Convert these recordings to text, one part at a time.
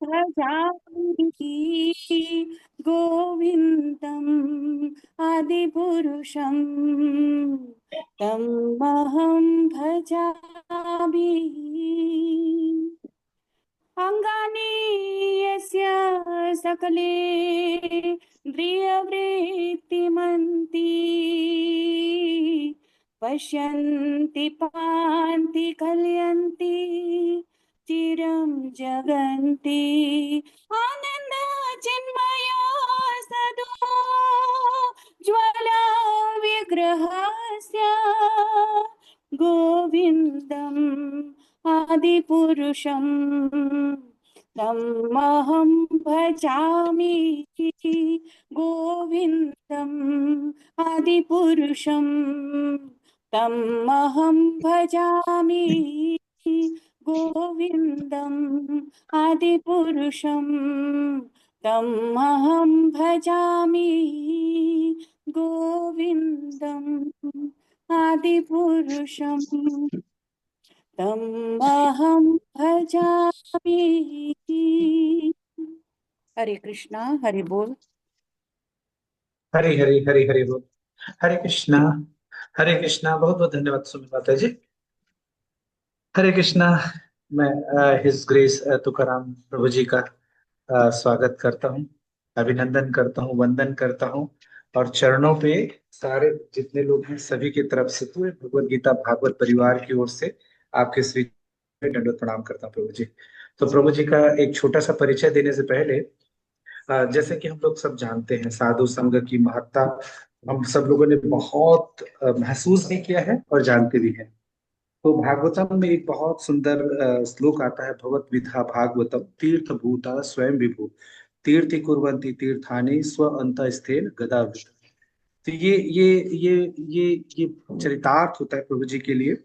भजामि गोविन्दम् आदिपुरुषम् तमहं भजामि। अङ्गानि यस्य सकले प्रियवृत्तिमन्ति पश्यन्ति पान्ति कलयन्ति चिरं जगन्ति आनन्द चिन्मयो सदो ज्वला विग्रहस्य गोविन्दम् आदिपुरुषं तमहं भजामि गोविन्दम् आदिपुरुषं तमहं भजामि गोविन्दम् आदिपुरुषं तमहं भजामि गोविन्दम् आदिपुरुषम् तमहं भजामि। हरे कृष्णा, हरि बोल। हरी हरी हरी हरी बोल। हरे कृष्णा। हरे कृष्णा। बहुत बहुत धन्यवाद सुमित माता जी। हरे कृष्णा। मैं हिज ग्रेस तुकाराम प्रभु जी का स्वागत करता हूँ, अभिनंदन करता हूँ, वंदन करता हूँ। और चरणों पे सारे जितने लोग हैं सभी की तरफ से पूरे भगवत गीता भागवत परिवार की ओर से आपके श्री दंडवत प्रणाम करता हूँ प्रभु जी। तो प्रभु जी का एक छोटा सा परिचय देने से पहले, जैसे कि हम लोग सब जानते हैं साधु संग की महत्ता हम सब लोगों ने बहुत महसूस भी किया है और जानते भी हैं। तो भागवतम में एक बहुत सुंदर श्लोक आता है, भगवत विधा भागवतम तीर्थ भूता स्वयं विभू तीर्थि कुर्वन्ति तीर्थानि स्व अंत स्थेन गदावृत। तो ये चरितार्थ होता है प्रभु जी के लिए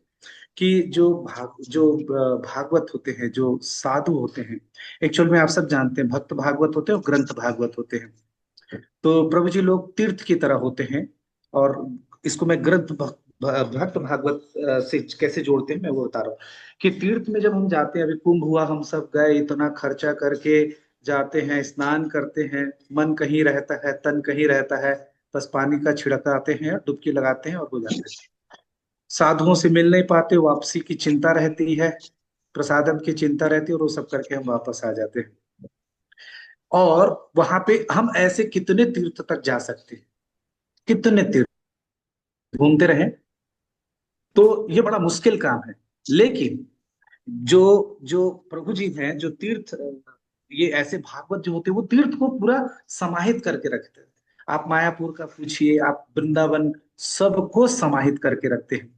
कि जो भागवत होते हैं, जो साधु होते हैं, एक्चुअल में आप सब जानते हैं भक्त भागवत होते हैं और ग्रंथ भागवत होते हैं। तो प्रभु जी लोग तीर्थ की तरह होते हैं। और इसको मैं भक्त भागवत से कैसे जोड़ते हैं मैं वो बता रहा हूँ कि तीर्थ में जब हम जाते हैं, अभी कुंभ हुआ, हम सब गए, इतना खर्चा करके जाते हैं, स्नान करते हैं, मन कहीं रहता है, तन कहीं रहता है, बस पानी का छिड़काते हैं, डुबकी लगाते हैं और हो जाते हैं। साधुओं से मिल नहीं पाते, वापसी की चिंता रहती है, प्रसादम की चिंता रहती है, और वो सब करके हम वापस आ जाते हैं। और वहां पे हम ऐसे कितने तीर्थ तक जा सकते हैं, कितने तीर्थ घूमते रहे, तो ये बड़ा मुश्किल काम है। लेकिन जो जो प्रभु जी हैं, जो तीर्थ, ये ऐसे भागवत जो होते हैं वो तीर्थ को पूरा समाहित करके रखते हैं। आप मायापुर का पूछिए, आप वृंदावन, सबको समाहित करके रखते हैं।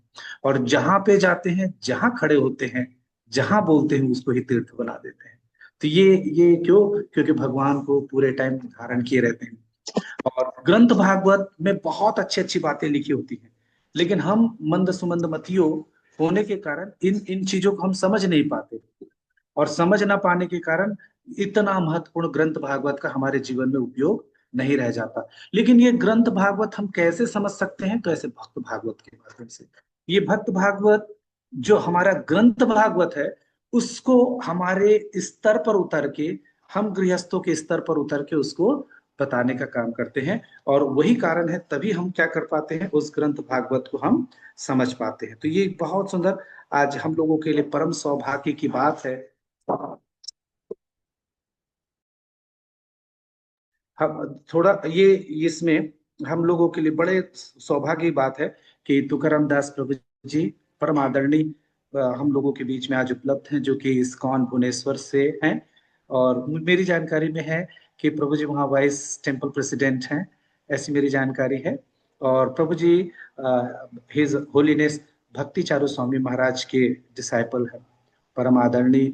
और जहां पे जाते हैं, जहां खड़े होते हैं, जहां बोलते हैं, उसको ही तीर्थ बना देते हैं। तो ये क्यों? क्योंकि भगवान को पूरे टाइम धारण किए रहते हैं। और ग्रंथ भागवत में बहुत अच्छी अच्छी बातें लिखी होती हैं, लेकिन हम मंद सुमंद मतियों होने के कारण इन इन चीजों को हम समझ नहीं पाते। और समझ ना पाने के कारण इतना महत्वपूर्ण ग्रंथ भागवत का हमारे जीवन में उपयोग नहीं रह जाता। लेकिन ये ग्रंथ भागवत हम कैसे समझ सकते हैं? तो ऐसे भक्त भागवत के माध्यम से। ये भक्त भागवत जो हमारा ग्रंथ भागवत है, उसको हमारे स्तर पर उतर के, हम गृहस्थों के स्तर पर उतर के उसको बताने का काम करते हैं। और वही कारण है, तभी हम क्या कर पाते हैं, उस ग्रंथ भागवत को हम समझ पाते हैं। तो ये बहुत सुंदर आज हम लोगों के लिए परम सौभाग्य की बात है। हम थोड़ा ये इसमें हम लोगों के लिए बड़े सौभाग्य की बात है कि तुकाराम दास प्रभु जी परम आदरणीय हम लोगों के बीच में आज उपलब्ध हैं, जो कि इस्कॉन भुवनेश्वर से हैं। और मेरी जानकारी में है कि प्रभु जी वहाँ वाइस टेम्पल प्रेसिडेंट हैं, ऐसी मेरी जानकारी है। और प्रभु जी हिज होलीनेस भक्ति चारू स्वामी महाराज के डिसाइपल है, परम आदरणीय।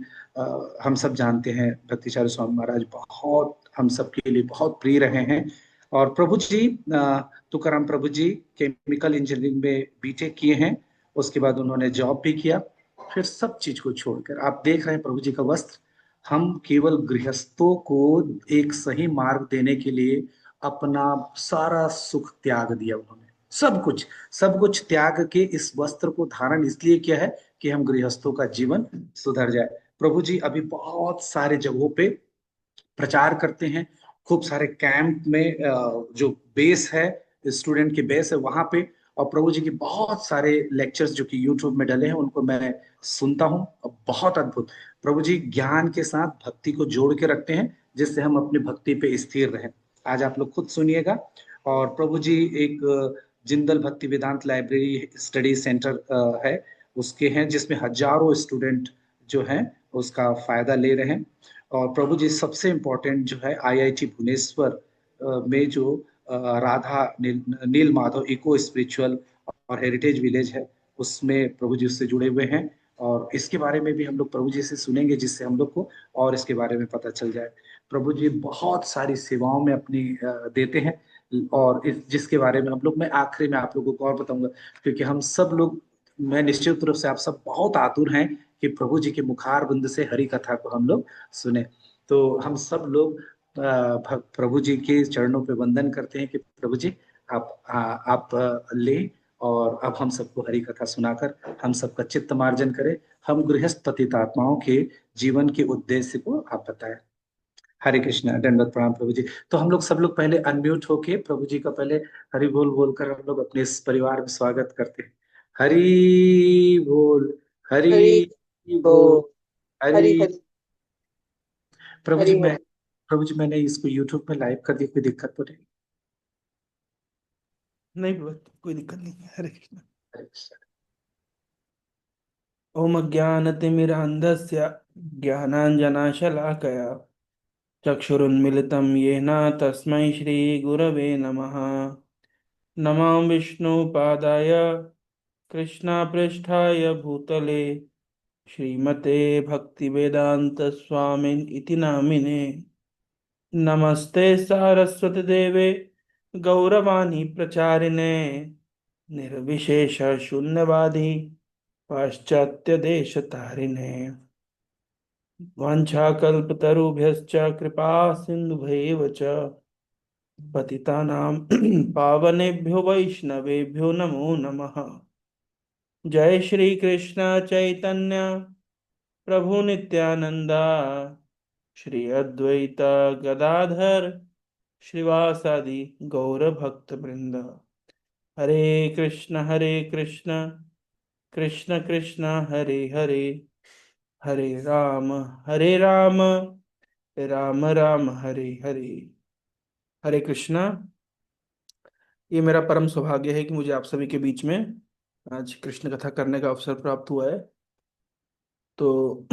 हम सब जानते हैं भक्ति चारू स्वामी महाराज बहुत हम सब के लिए बहुत प्रिय रहे हैं। और प्रभु जी तुकाराम प्रभु जी केमिकल इंजीनियरिंग में बीटेक किए हैं, उसके बाद उन्होंने जॉब भी किया। फिर सब चीज को छोड़कर आप देख रहे हैं प्रभु जी का वस्त्र, हम केवल गृहस्थों को एक सही मार्ग देने के लिए अपना सारा सुख त्याग दिया उन्होंने। सब कुछ त्याग के इस वस्त्र को धारण इसलिए किया है कि हम गृहस्थों का जीवन सुधर जाए। प्रभु जी अभी बहुत सारे जगहों पे प्रचार करते हैं। खूब सारे कैंप में जो बेस है, स्टूडेंट के बेस है वहां पे। और प्रभु जी के बहुत सारे लेक्चर्स जो कि यूट्यूब में डले हैं उनको मैं सुनता हूँ। और बहुत अद्भुत, प्रभु जी ज्ञान के साथ भक्ति को जोड़ के रखते हैं, जिससे हम अपनी भक्ति पे स्थिर रहें। आज आप लोग खुद सुनिएगा। और प्रभु जी एक जिंदल भक्ति वेदांत लाइब्रेरी स्टडी सेंटर है, उसके हैं, जिसमें हजारों स्टूडेंट जो हैं उसका फायदा ले रहे हैं। और प्रभु जी सबसे इम्पोर्टेंट जो है आईआईटी भुवनेश्वर में जो राधा नील माधव इको स्पिरिचुअल और हेरिटेज विलेज है, उसमें प्रभु जी उससे जुड़े हुए हैं। और इसके बारे में भी हम लोग प्रभु जी से सुनेंगे, जिससे हम लोग को और इसके बारे में पता चल जाए। प्रभु जी बहुत सारी सेवाओं में अपनी देते हैं। और जिसके बारे में हम लोग, मैं आखिरी में आप लोगों को और बताऊंगा, क्योंकि हम सब लोग, मैं निश्चित रूप से आप सब बहुत आतुर हैं कि प्रभु जी के मुखार बिंद से हरि कथा को हम लोग सुने। तो हम सब लोग प्रभु जी के चरणों पे वंदन करते हैं कि प्रभु जी आप ले, और अब हम सबको हरि कथा सुनाकर हम सबका चित्त मार्जन करें। हम गृहस्थ पतित आत्माओं के जीवन के उद्देश्य को आप बताएं। हरे कृष्णा, दंडवत प्रणाम प्रभु जी। तो हम लोग सब लोग पहले अनम्यूट होके प्रभु जी का पहले हरि बोल बोलकर हम लोग अपने इस परिवार में स्वागत करते हैं। हरि बोल, हरि हरि बोल, बोल। हरि हरि। हरि प्रभु जी हरि मैं हरि। प्रभु जी मैंने इसको यूट्यूब पे लाइव कर दिया, कोई दिक्कत तो नहीं? नहीं बाबा, कोई दिक्कत नहीं है। हरे कृष्ण। हरे कृष्ण। ओम अज्ञानतिमिरान्धस्य ज्ञानाञ्जनशलाकया चक्षुरुन्मिलितं येन तस्मै श्रीगुरवे नमः। नमो विष्णुपादाय कृष्णपृष्ठाय भूतले श्रीमते भक्तिवेदान्तस्वामिन् इति नामिने। नमस्ते सारस्वती देवे गौरवाणी प्रचारिणे निर्विशेष शून्यवादी पाश्चात्य देश तारिणे। वाञ्छाकल्पतरुभ्यश्च कृपा सिन्धुभैव च पतितानां पावनेभ्यो वैष्णवेभ्यो नमो नमः। जय श्री कृष्ण चैतन्य प्रभु नित्यानंदा श्री अद्वैत गदाधर श्रीवासादि गौर भक्त वृंद। हरे कृष्ण कृष्ण कृष्ण हरे हरे, हरे राम राम राम हरे हरे। हरे कृष्णा। ये मेरा परम सौभाग्य है कि मुझे आप सभी के बीच में आज कृष्ण कथा करने का अवसर प्राप्त हुआ है। तो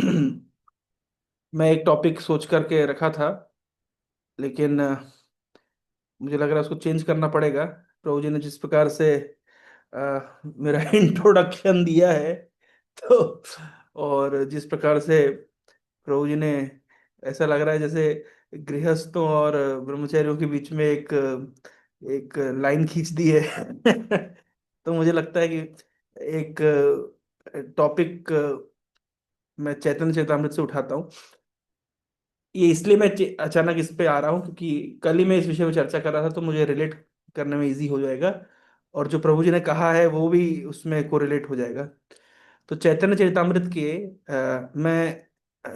मैं एक टॉपिक सोच करके रखा था, लेकिन मुझे लग रहा है उसको चेंज करना पड़ेगा। प्रभु जी ने जिस प्रकार से मेरा इंट्रोडक्शन दिया है, तो और जिस प्रकार से प्रभु जी ने, ऐसा लग रहा है जैसे गृहस्थों और ब्रह्मचारियों के बीच में एक एक लाइन खींच दी है। तो मुझे लगता है कि एक टॉपिक मैं चैतन्य चेतामृत से उठाता हूँ। ये इसलिए मैं अचानक इस पे आ रहा हूँ क्योंकि कल ही मैं इस विषय में चर्चा कर रहा था, तो मुझे रिलेट करने में इजी हो जाएगा, और जो प्रभु जी ने कहा है वो भी उसमें कोरिलेट हो जाएगा। तो चैतन्य चरितामृत के मैं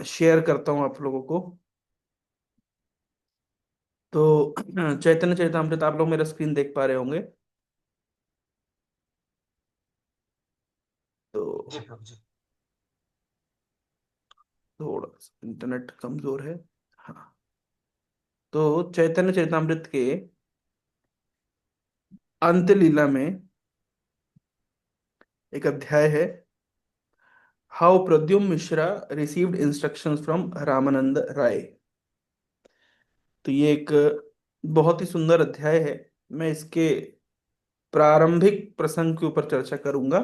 शेयर करता हूँ आप लोगों को। तो चैतन्य चरितामृत आप लोग मेरा स्क्रीन देख पा रहे होंगे। तो जी प्रभु जी। थोड़ा सा इंटरनेट कमजोर है। हाँ, तो चैतन्य चरितामृत के अंत लीला में एक अध्याय है, how Pradyumna Mishra received instructions from Ramanand Rai. तो ये एक बहुत ही सुंदर अध्याय है। मैं इसके प्रारंभिक प्रसंग के ऊपर चर्चा करूंगा,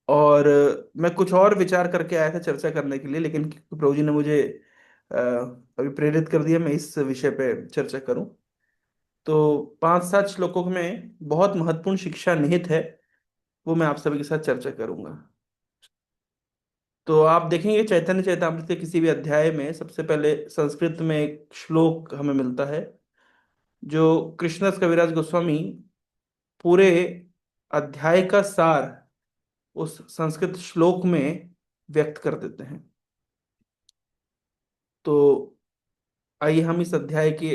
और मैं कुछ और विचार करके आया था चर्चा करने के लिए, लेकिन प्रभु जी ने मुझे अभी प्रेरित कर दिया मैं इस विषय पे चर्चा करूं। तो 5-7 श्लोकों में बहुत महत्वपूर्ण शिक्षा निहित है, वो मैं आप सभी के साथ चर्चा करूंगा। तो आप देखेंगे चैतन्य चैतामृत के किसी भी अध्याय में सबसे पहले संस्कृत में एक श्लोक हमें मिलता है, जो कृष्णदास कविराज गोस्वामी पूरे अध्याय का सार उस संस्कृत श्लोक में व्यक्त कर देते हैं। तो आइए हम इस अध्याय के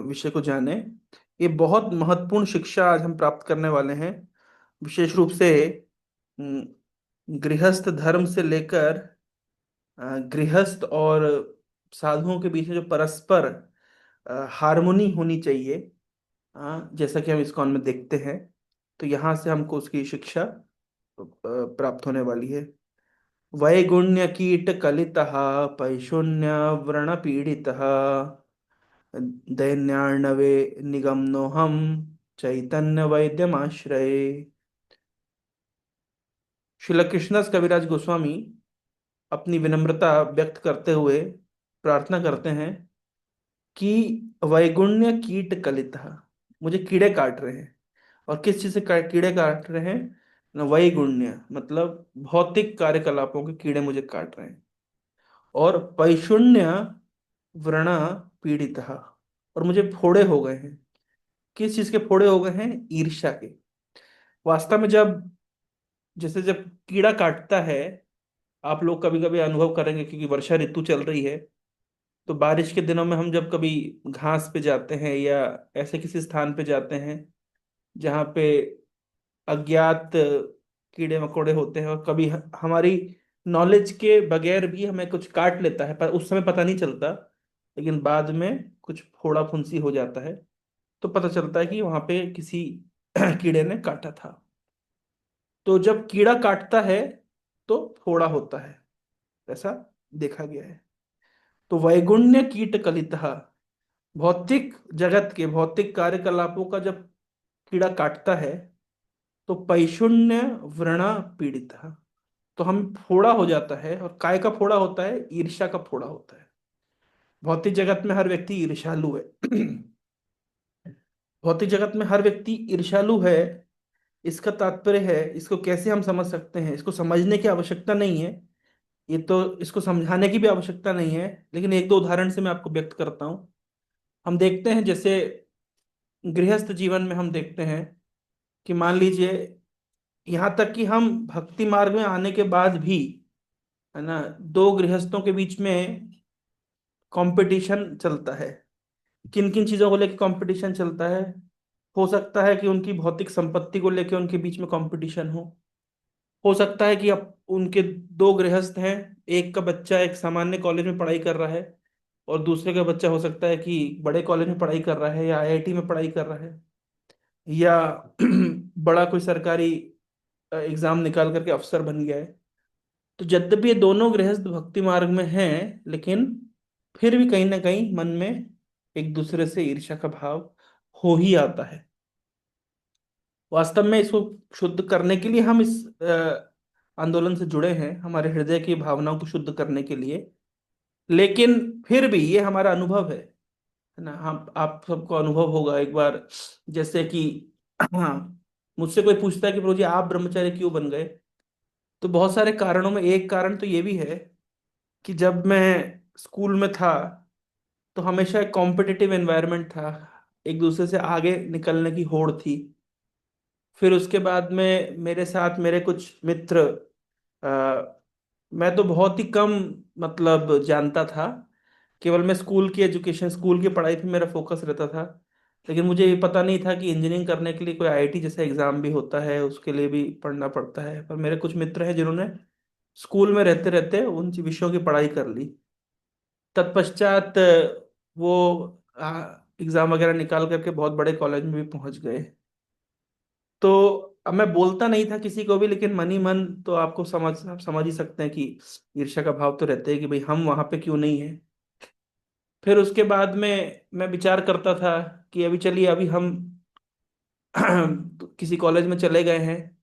विषय को जानें। ये बहुत महत्वपूर्ण शिक्षा आज हम प्राप्त करने वाले हैं, विशेष रूप से अम, गृहस्थ धर्म से लेकर गृहस्थ और साधुओं के बीच में जो परस्पर हार्मोनी होनी चाहिए, जैसा कि हम इस्कॉन में देखते हैं। तो यहाँ से हमको उसकी शिक्षा प्राप्त होने वाली है। वैगुण्य कीट कलितः पैशून्य व्रण पीड़ितः दैन्यार्णवे निगम्नोऽहं चैतन्य वैद्यमाश्रये। श्रील कृष्णदास कविराज गोस्वामी अपनी विनम्रता व्यक्त करते हुए प्रार्थना करते हैं कि वैगुण्य कीट कलितः, मुझे कीड़े काट रहे हैं। और किस चीज से कीड़े काट रहे हैं? न वैगुण्य मतलब भौतिक कार्यकलापों के कीड़े मुझे काट रहे हैं। और पैशून्य व्रण पीड़ित, और मुझे फोड़े हो गए हैं। किस चीज के फोड़े हो गए हैं? ईर्ष्या के। वास्तव में जब कीड़ा काटता है, आप लोग कभी कभी अनुभव करेंगे, क्योंकि वर्षा ऋतु चल रही है, तो बारिश के दिनों में हम जब कभी घास पे जाते हैं या ऐसे किसी स्थान पे जाते हैं जहाँ पे अज्ञात कीड़े मकोड़े होते हैं, और कभी हमारी नॉलेज के बगैर भी हमें कुछ काट लेता है, पर उस समय पता नहीं चलता, लेकिन बाद में कुछ फोड़ा फुंसी हो जाता है, तो पता चलता है कि वहां पे किसी कीड़े ने काटा था। तो जब कीड़ा काटता है तो फोड़ा होता है, ऐसा देखा गया है। तो वैगुण्य कीट कलितः, भौतिक जगत के भौतिक कार्यकलापों का जब कीड़ा काटता है तो पैशून्य व्रण पीड़ित, तो हम फोड़ा हो जाता है। और काय का फोड़ा होता है? ईर्ष्या का फोड़ा होता है। भौतिक जगत में हर व्यक्ति ईर्ष्यालु है। भौतिक जगत में हर व्यक्ति ईर्ष्यालु है। इसका तात्पर्य है, इसको कैसे हम समझ सकते हैं? इसको समझने की आवश्यकता नहीं है, ये तो इसको समझाने की भी आवश्यकता नहीं है, लेकिन एक दो उदाहरण से मैं आपको व्यक्त करता हूँ। हम देखते हैं, जैसे गृहस्थ जीवन में हम देखते हैं कि मान लीजिए, यहाँ तक कि हम भक्ति मार्ग में आने के बाद भी, है ना, दो गृहस्थों के बीच में कंपटीशन चलता है। किन किन चीजों को लेकर कंपटीशन चलता है? हो सकता है कि उनकी भौतिक संपत्ति को लेकर उनके बीच में कंपटीशन हो सकता है कि अब उनके दो गृहस्थ हैं, एक का बच्चा एक सामान्य कॉलेज में पढ़ाई कर रहा है, और दूसरे का बच्चा हो सकता है कि बड़े कॉलेज में पढ़ाई कर रहा है या आईआईटी में पढ़ाई कर रहा है, या बड़ा कोई सरकारी एग्जाम निकाल करके अफसर बन गया है। तो यद्यपि ये दोनों गृहस्थ भक्ति मार्ग में हैं, लेकिन फिर भी कहीं ना कहीं मन में एक दूसरे से ईर्ष्या का भाव हो ही आता है। वास्तव में इसको शुद्ध करने के लिए हम इस आंदोलन से जुड़े हैं, हमारे हृदय की भावनाओं को शुद्ध करने के लिए। लेकिन फिर भी ये हमारा अनुभव है ना। हम आप सबको अनुभव होगा एक बार, जैसे कि हाँ, मुझसे कोई पूछता है कि प्रभु जी आप ब्रह्मचारी क्यों बन गए? तो बहुत सारे कारणों में एक कारण तो ये भी है कि जब मैं स्कूल में था तो हमेशा एक कॉम्पिटिटिव एनवायरनमेंट था, एक दूसरे से आगे निकलने की होड़ थी। फिर उसके बाद में मेरे साथ मेरे कुछ मित्र, अ, मैं तो बहुत ही कम मतलब जानता था, केवल मैं स्कूल की एजुकेशन स्कूल की पढ़ाई पे मेरा फोकस रहता था। लेकिन मुझे ये पता नहीं था कि इंजीनियरिंग करने के लिए कोई आईआईटी जैसा एग्जाम भी होता है, उसके लिए भी पढ़ना पड़ता है। पर मेरे कुछ मित्र हैं जिन्होंने स्कूल में रहते रहते उन विषयों की पढ़ाई कर ली। तत्पश्चात वो एग्जाम वगैरह निकाल करके बहुत बड़े कॉलेज में भी पहुंच गए। तो अब मैं बोलता नहीं था किसी को भी, लेकिन मन ही मन तो आप समझ ही सकते हैं कि ईर्ष्या का भाव तो रहता है कि भाई हम वहां पे क्यों नहीं है। फिर उसके बाद में मैं विचार करता था कि अभी चलिए, अभी हम किसी कॉलेज में चले गए हैं,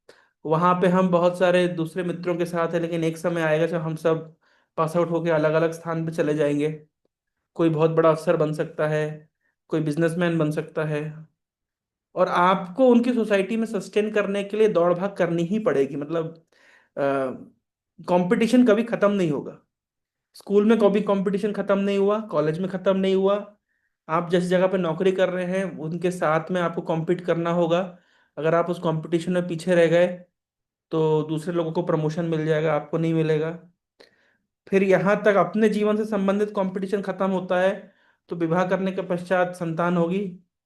वहां पे हम बहुत सारे दूसरे मित्रों के साथ है, लेकिन एक समय आएगा जब हम सब पास आउट होकर अलग अलग स्थान पे चले जाएंगे। कोई बहुत बड़ा अफसर बन सकता है, कोई बिजनेसमैन बन सकता है, और आपको उनकी सोसाइटी में सस्टेन करने के लिए दौड़ भाग करनी ही पड़ेगी। मतलब कंपटीशन कभी खत्म नहीं होगा। स्कूल में कभी कंपटीशन खत्म नहीं हुआ, कॉलेज में खत्म नहीं हुआ। आप जिस जगह पे नौकरी कर रहे हैं उनके साथ में आपको कॉम्पीट करना होगा। अगर आप उस कंपटीशन में पीछे रह गए तो दूसरे लोगों को प्रमोशन मिल जाएगा, आपको नहीं मिलेगा। फिर यहाँ तक अपने जीवन से संबंधित कंपटीशन खत्म होता है, तो विवाह करने के पश्चात संतान होगी।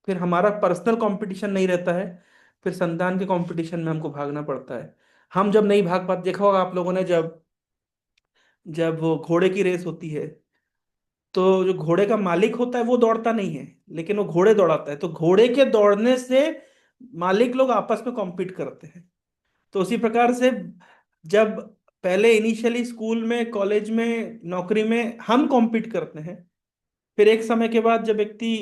फिर हमारा पर्सनल कंपटीशन नहीं रहता है, फिर संतान के कंपटीशन में हमको भागना पड़ता है। हम जब नहीं भाग पाते, देखा होगा आप लोगों ने, जब जब वो घोड़े की रेस होती है, तो जो घोड़े का मालिक होता है वो दौड़ता नहीं है, लेकिन वो घोड़े दौड़ाता है, तो घोड़े के दौड़ने से मालिक लोग आपस में कॉम्पीट करते हैं। तो उसी प्रकार से जब पहले इनिशियली स्कूल में, कॉलेज में, नौकरी में हम कॉम्पीट करते हैं, फिर एक समय के बाद जब व्यक्ति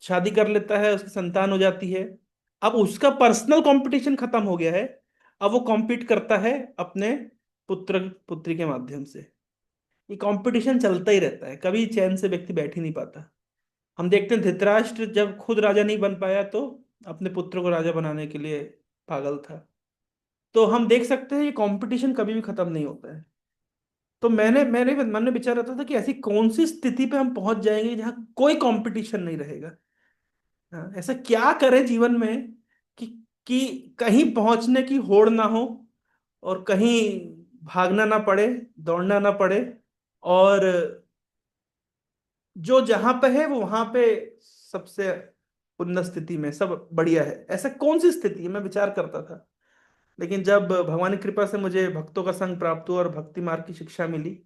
शादी कर लेता है, उसकी संतान हो जाती है, अब उसका पर्सनल कंपटीशन खत्म हो गया है। अब वो कॉम्पीट करता है अपने पुत्र पुत्री के माध्यम से। ये कंपटीशन चलता ही रहता है, कभी चैन से व्यक्ति बैठ ही नहीं पाता। हम देखते हैं धृतराष्ट्र जब खुद राजा नहीं बन पाया, तो अपने पुत्र को राजा बनाने के लिए पागल था। तो हम देख सकते हैं ये कंपटीशन कभी भी खत्म नहीं होता है। तो मैंने मेरे मन में विचार आता था कि ऐसी कौन सी स्थिति पे हम पहुंच जाएंगे जहां कोई कंपटीशन नहीं रहेगा। हाँ, ऐसा क्या करें जीवन में कि कहीं पहुंचने की होड़ ना हो, और कहीं भागना ना पड़े, दौड़ना ना पड़े, और जो जहां पे है वो वहां पे सबसे उन्नत स्थिति में सब बढ़िया है। ऐसा कौन सी स्थिति है, मैं विचार करता था। लेकिन जब भगवान की कृपा से मुझे भक्तों का संग प्राप्त हुआ और भक्ति मार्ग की शिक्षा मिली,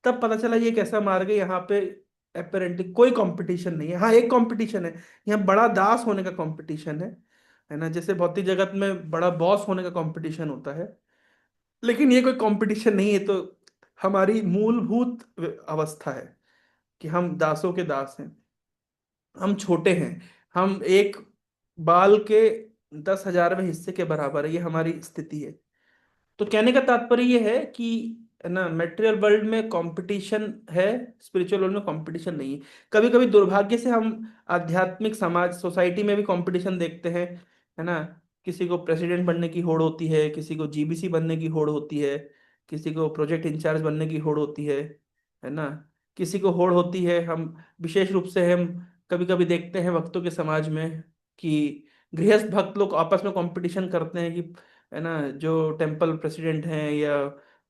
तब पता चला ये एक ऐसा मार्ग है, यहाँ पे अपेरेंटली कोई कंपटीशन नहीं है। हाँ, एक कंपटीशन है, यहाँ बड़ा दास होने का कंपटीशन है ना, जैसे भौतिक जगत में बड़ा बॉस होने का कंपटीशन होता है। लेकिन ये कोई कंपटीशन नहीं है, तो हमारी मूलभूत अवस्था है कि हम दासों के दास हैं, हम छोटे हैं, हम एक बाल के 10,000वें हिस्से के बराबर है, ये हमारी स्थिति है। तो कहने का तात्पर्य ये है कि, है ना, मेटेरियल वर्ल्ड में कंपटीशन है, स्पिरिचुअल वर्ल्ड में कंपटीशन नहीं है। कभी कभी दुर्भाग्य से हम आध्यात्मिक समाज, सोसाइटी में भी कंपटीशन देखते हैं, है ना। किसी को प्रेसिडेंट बनने की होड़ होती है, किसी को जीबीसी बनने की होड़ होती है, किसी को प्रोजेक्ट इंचार्ज बनने की होड़ होती है ना। किसी को होड़ होती है, हम विशेष रूप से हम कभी कभी देखते हैं भक्तों के समाज में कि गृहस्थ भक्त लोग आपस में कंपटीशन करते हैं कि, है ना, जो टेम्पल प्रेसिडेंट हैं या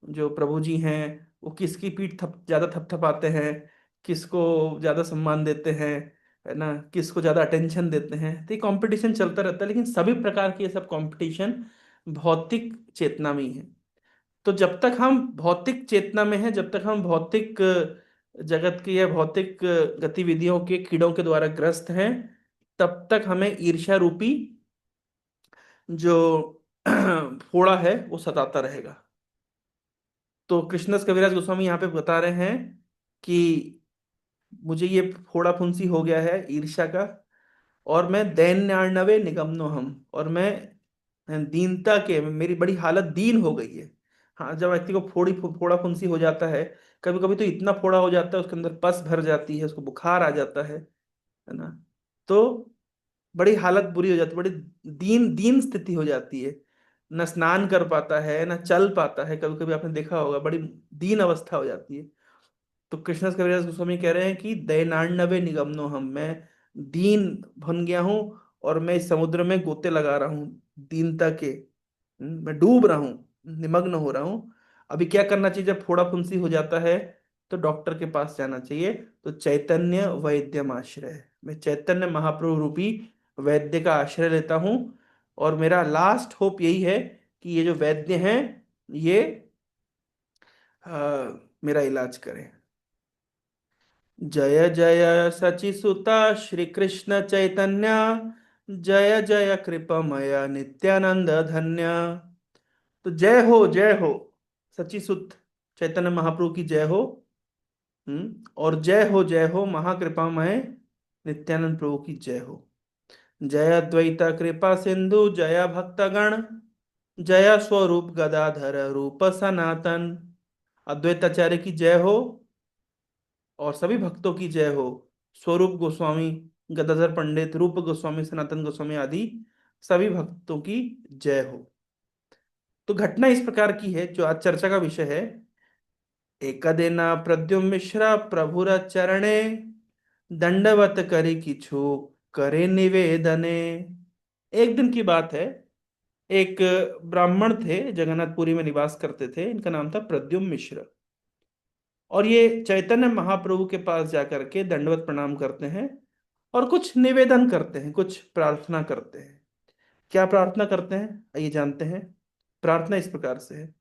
जो प्रभु जी हैं, वो किसकी पीठ ज्यादा थपथपाते हैं, किसको ज्यादा सम्मान देते हैं, है ना, किसको ज्यादा अटेंशन देते हैं। तो ये कंपटीशन चलता रहता है, लेकिन सभी प्रकार की ये सब कंपटीशन भौतिक चेतना में ही है। तो जब तक हम भौतिक चेतना में हैं, जब तक हम भौतिक जगत की या भौतिक गतिविधियों के कीड़ों के द्वारा ग्रस्त हैं, तब तक हमें ईर्ष्या रूपी जो फोड़ा है वो सताता रहेगा। तो कृष्णदास कविराज गोस्वामी यहाँ पे बता रहे हैं कि मुझे ये फोड़ा फुंसी हो गया है ईर्ष्या का, और मैं दैन्यार्णवे निगम्नो हम, और मैं दीनता के, मेरी बड़ी हालत दीन हो गई है। हाँ, जब व्यक्ति को फोड़ा फुंसी हो जाता है, कभी कभी तो इतना फोड़ा हो जाता है उसके अंदर पस भर जाती है, उसको बुखार आ जाता है ना। तो बड़ी हालत बुरी हो जाती है, बड़ी दीन दीन स्थिति हो जाती है। न स्नान कर पाता है, न चल पाता है, कभी कभी आपने देखा होगा, बड़ी दीन अवस्था हो जाती है। तो कृष्ण कविराज गोस्वामी कह रहे हैं कि दैनार्णवे निगमनो हम, मैं दीन बन गया हूँ, और मैं इस समुद्र में गोते लगा रहा हूँ दीनता के। मैं डूब रहा हूँ, निमग्न हो रहा हूँ। अभी क्या करना चाहिए जब फोड़ा फुंसी हो जाता है? तो डॉक्टर के पास जाना चाहिए। तो चैतन्य वैद्यम आश्रय, मैं चैतन्य महाप्रभु रूपी वैद्य का आश्रय लेता हूँ, और मेरा लास्ट होप यही है कि ये जो वैद्य हैं, ये मेरा इलाज करें। जय जय सचिसुता श्री कृष्ण चैतन्य, जय जय कृपमय नित्यानंद धन्य। तो जय हो सचिसुत चैतन्य महाप्रभु की जय हो। और जय हो महाकृपामय नित्यानंद प्रभु की जय हो। जय अद्वैत कृपा सिंधु, जय भक्तगण, जय स्वरूप गदाधर रूप सनातन। अद्वैताचार्य की जय हो, और सभी भक्तों की जय हो। स्वरूप गोस्वामी, गदाधर पंडित, रूप गोस्वामी, सनातन गोस्वामी आदि सभी भक्तों की जय हो। तो घटना इस प्रकार की है जो आज चर्चा का विषय है। एकदिन प्रद्युम्न मिश्रा प्रभुर चरणे, दंडवत करी किछु करे निवेदने। एक दिन की बात है, एक ब्राह्मण थे, जगन्नाथपुरी में निवास करते थे, इनका नाम था प्रद्युम्न मिश्र। और ये चैतन्य महाप्रभु के पास जाकर के दंडवत प्रणाम करते हैं और कुछ निवेदन करते हैं, कुछ प्रार्थना करते हैं। क्या प्रार्थना करते हैं आइए जानते हैं। प्रार्थना इस प्रकार से है।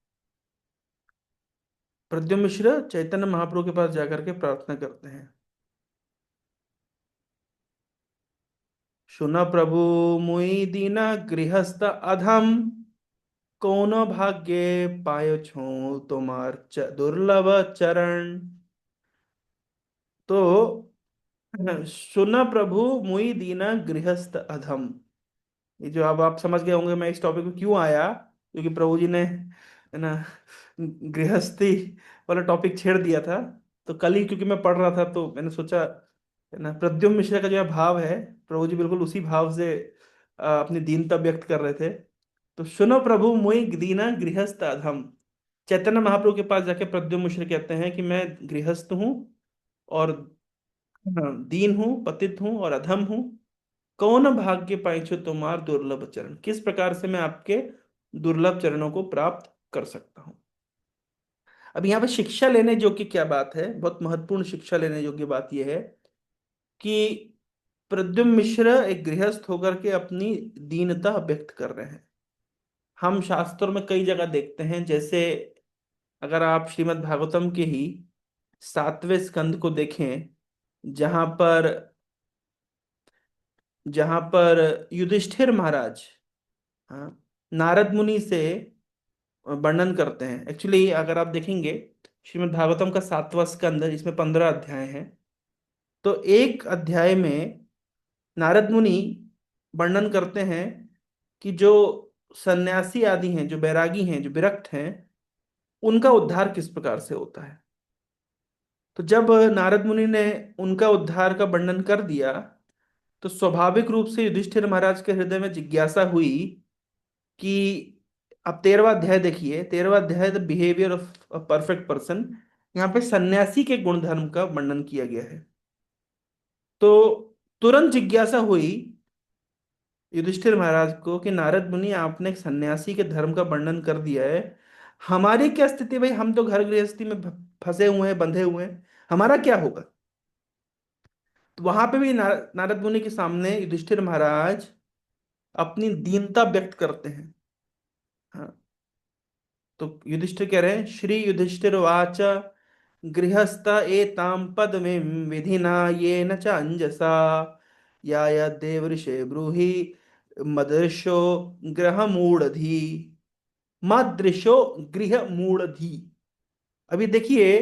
प्रद्युम्न मिश्र चैतन्य महाप्रभु के पास जाकर के प्रार्थना करते हैं। सुन प्रभु मुई दीना गृहस्थ अधम, कौन भाग्य पायो छो तुम्हार दुर्लभ चरण। तो सुन प्रभु मुई दीना गृहस्थ अधम, ये जो अब आप समझ गए होंगे मैं इस टॉपिक में क्यों आया, क्योंकि प्रभु जी ने है ना गृहस्थी वाला टॉपिक छेड़ दिया था। तो कल ही क्योंकि मैं पढ़ रहा था तो मैंने सोचा, है ना, प्रद्युम्न मिश्र का जो भाव है, प्रभु जी बिल्कुल उसी भाव से अपनी दीनता व्यक्त कर रहे थे। तो सुनो प्रभु मुई दीना गृहस्थ अधम, चैतन्य महाप्रभु के पास जाके प्रद्युम्न मिश्र कहते हैं कि मैं गृहस्थ हूँ और दीन हूँ, पतित हूँ और अधम हूँ। कौन भाग्य पाइछो तुम्हार दुर्लभ चरण, किस प्रकार से मैं आपके दुर्लभ चरणों को प्राप्त कर सकता हूं। अब यहाँ पे शिक्षा लेने योग्य क्या बात है, बहुत महत्वपूर्ण शिक्षा लेने योग्य बात यह है कि प्रद्युम्न मिश्र एक गृहस्थ होकर के अपनी दीनता व्यक्त कर रहे हैं। हम शास्त्रों में कई जगह देखते हैं, जैसे अगर आप श्रीमद् भागवतम के ही 7वें स्कंद को देखें, जहां पर जहां पर युधिष्ठिर महाराज, हाँ, नारद मुनि से वर्णन करते हैं। एक्चुअली अगर आप देखेंगे श्रीमद् भागवतम का 7वां स्कंद जिसमें 15 अध्याय हैं, तो एक अध्याय में नारद मुनि वर्णन करते हैं कि जो सन्यासी आदि हैं, जो बैरागी हैं, जो विरक्त हैं, उनका उद्धार किस प्रकार से होता है। तो जब नारद मुनि ने उनका उद्धार का वर्णन कर दिया, तो स्वाभाविक रूप से युधिष्ठिर महाराज के हृदय में जिज्ञासा हुई कि अब 13वां अध्याय देखिए, 13वां अध्याय the behaviour of a perfect person, यहाँ पे सन्यासी के गुणधर्म का वर्णन किया गया है। तो तुरंत जिज्ञासा हुई युधिष्ठिर महाराज को कि नारद मुनि आपने एक सन्यासी के धर्म का वर्णन कर दिया है, हमारी क्या स्थिति भाई, हम तो घर गृहस्थी में फंसे हुए हैं, बंधे हुए हैं, हमारा क्या होगा। तो वहां पे भी नारद मुनि के सामने युधिष्ठिर महाराज अपनी दीनता व्यक्त करते हैं। हाँ, तो युधिष्ठिर कह रहे हैं, श्री युधिष्ठिर वाच गृहस्थ एताम पदवीं विधिना ये न च अंजसा, या देवऋषे ब्रूहि मदृशो ग्रह मूढ़धि, मदृशो गृह मूढ़धि। अभी देखिए,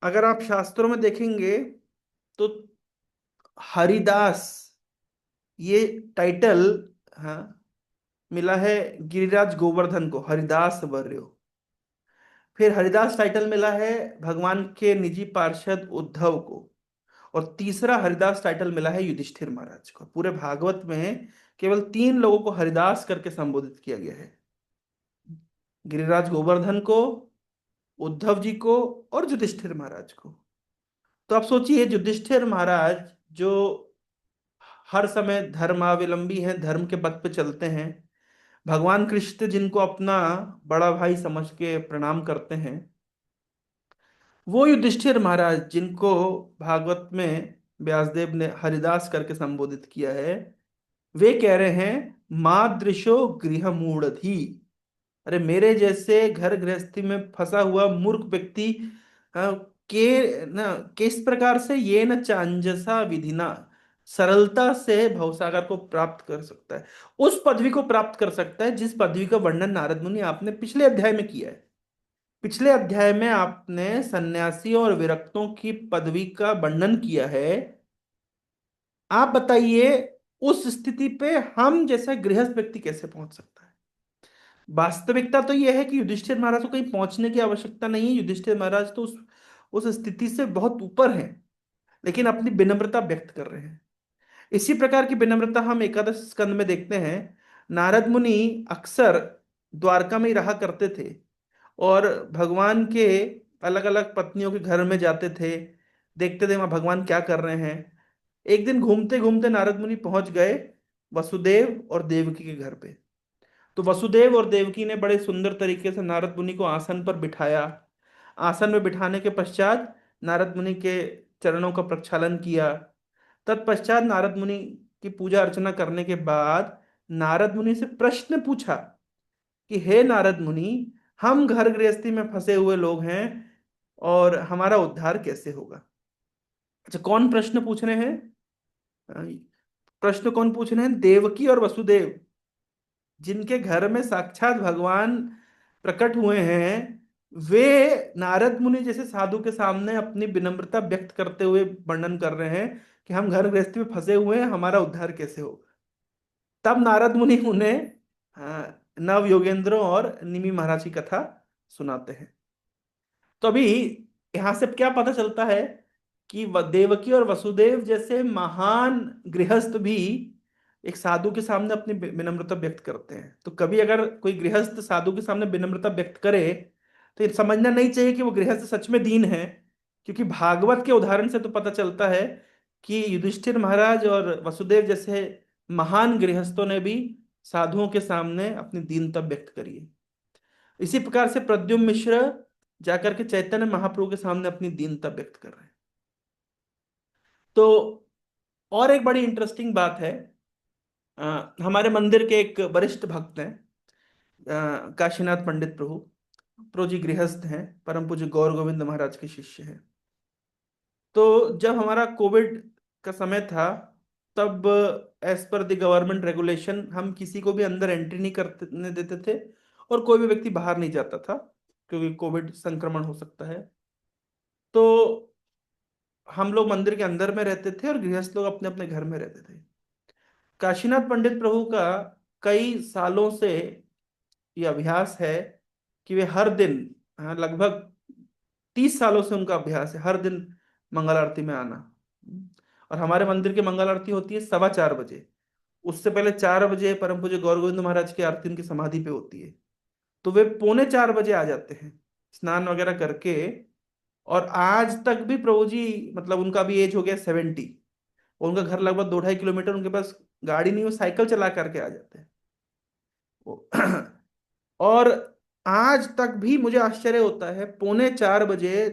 अगर आप शास्त्रों में देखेंगे तो हरिदास ये टाइटल, हाँ, मिला है गिरिराज गोवर्धन को, हरिदास वर्यो। फिर हरिदास टाइटल मिला है भगवान के निजी पार्षद उद्धव को। और तीसरा हरिदास टाइटल मिला है युधिष्ठिर महाराज को। पूरे भागवत में केवल 3 लोगों को हरिदास करके संबोधित किया गया है, गिरिराज गोवर्धन को, उद्धव जी को और युधिष्ठिर महाराज को। तो आप सोचिए, युधिष्ठिर महाराज जो हर समय धर्मावलंबी हैं, धर्म के पथ पे चलते हैं, भगवान कृष्ण जिनको अपना बड़ा भाई समझ के प्रणाम करते हैं, वो युधिष्ठिर महाराज जिनको भागवत में व्यासदेव ने हरिदास करके संबोधित किया है, वे कह रहे हैं मादृशो गृह मूढ़धि। अरे मेरे जैसे घर गृहस्थी में फंसा हुआ मूर्ख व्यक्ति के न किस प्रकार से ये न चांजसा विधिना, सरलता से भवसागर को प्राप्त कर सकता है, उस पदवी को प्राप्त कर सकता है जिस पदवी का वर्णन नारद मुनि आपने पिछले अध्याय में किया है। पिछले अध्याय में आपने सन्यासियों और विरक्तों की पदवी का वर्णन किया है। आप बताइए, उस स्थिति पे हम जैसा गृहस्थ व्यक्ति कैसे पहुंच सकता है। वास्तविकता तो यह है कि युधिष्ठिर महाराज को कहीं पहुंचने की आवश्यकता नहीं है। युधिष्ठिर महाराज तो उस स्थिति से बहुत ऊपर हैं, लेकिन अपनी विनम्रता व्यक्त कर रहे हैं। इसी प्रकार की विनम्रता हम एकादश स्कंद में देखते हैं। नारद मुनि अक्सर द्वारका में ही रहा करते थे और भगवान के अलग अलग पत्नियों के घर में जाते थे, देखते थे वहां भगवान क्या कर रहे हैं। एक दिन घूमते घूमते नारद मुनि पहुंच गए वसुदेव और देवकी के घर पे। तो वसुदेव और देवकी ने बड़े सुंदर तरीके से नारद मुनि को आसन पर बिठाया, आसन में बिठाने के पश्चात नारद मुनि के चरणों का प्रक्षालन किया। तत्पश्चात नारद मुनि की पूजा अर्चना करने के बाद नारद मुनि से प्रश्न पूछा कि हे नारद मुनि, हम घर गृहस्थी में फंसे हुए लोग हैं और हमारा उद्धार कैसे होगा। अच्छा, कौन प्रश्न पूछ रहे हैं? अ, प्रश्न कौन पूछ रहे हैं? देवकी और वसुदेव, जिनके घर में साक्षात भगवान प्रकट हुए हैं। वे नारद मुनि जैसे साधु के सामने अपनी विनम्रता व्यक्त करते हुए वर्णन कर रहे हैं कि हम घर गृहस्थी में फंसे हुए हैं, हमारा उद्धार कैसे होगा। तब नारद मुनि उन्हें नव योगेंद्रों और निमि महाराज की कथा सुनाते हैं। तो अभी यहां से क्या पता चलता है कि देवकी और वसुदेव जैसे महान गृहस्थ भी एक साधु के सामने अपनी विनम्रता व्यक्त करते हैं। तो कभी अगर कोई गृहस्थ साधु के सामने विनम्रता व्यक्त करे तो ये समझना नहीं चाहिए कि वो गृहस्थ सच में दीन है, क्योंकि भागवत के उदाहरण से तो पता चलता है कि युधिष्ठिर महाराज और वसुदेव जैसे महान गृहस्थों ने भी साधुओं के सामने अपनी दीनता व्यक्त करी है। इसी प्रकार से प्रद्युम्न मिश्र जाकर के चैतन्य महाप्रभु के सामने अपनी दीनता व्यक्त कर रहे हैं। तो और एक बड़ी इंटरेस्टिंग बात है, हमारे मंदिर के एक वरिष्ठ भक्त हैं, काशीनाथ पंडित प्रभु। प्रभु जी गृहस्थ हैं, परम पूज्य गौर गोविंद महाराज के शिष्य हैं। तो जब हमारा कोविड का समय था, तब as per the government regulation हम किसी को भी अंदर एंट्री नहीं करने देते थे और कोई भी व्यक्ति बाहर नहीं जाता था, क्योंकि कोविड संक्रमण हो सकता है। तो हम लोग मंदिर के अंदर में रहते थे और गृहस्थ लोग अपने अपने घर में रहते थे। काशीनाथ पंडित प्रभु का कई सालों से ये अभ्यास है कि वे हर दिन, लगभग 30 सालों से उनका अभ्यास है, हर दिन मंगल आरती में आना। और हमारे मंदिर की मंगल आरती होती है 4:15 बजे। उससे पहले 4 बजे परम पूज्य गौर गोविंद महाराज की आरती उनकी समाधि पे होती है। तो वे 3:45 बजे आ जाते हैं स्नान वगैरह करके। और आज तक भी प्रभु जी, मतलब उनका भी एज हो गया 70, उनका घर लगभग 2-2.5 किलोमीटर, उनके पास गाड़ी नहीं, वो साइकिल चला करके आ जाते हैं। और आज तक भी मुझे आश्चर्य होता है, 3:45 बजे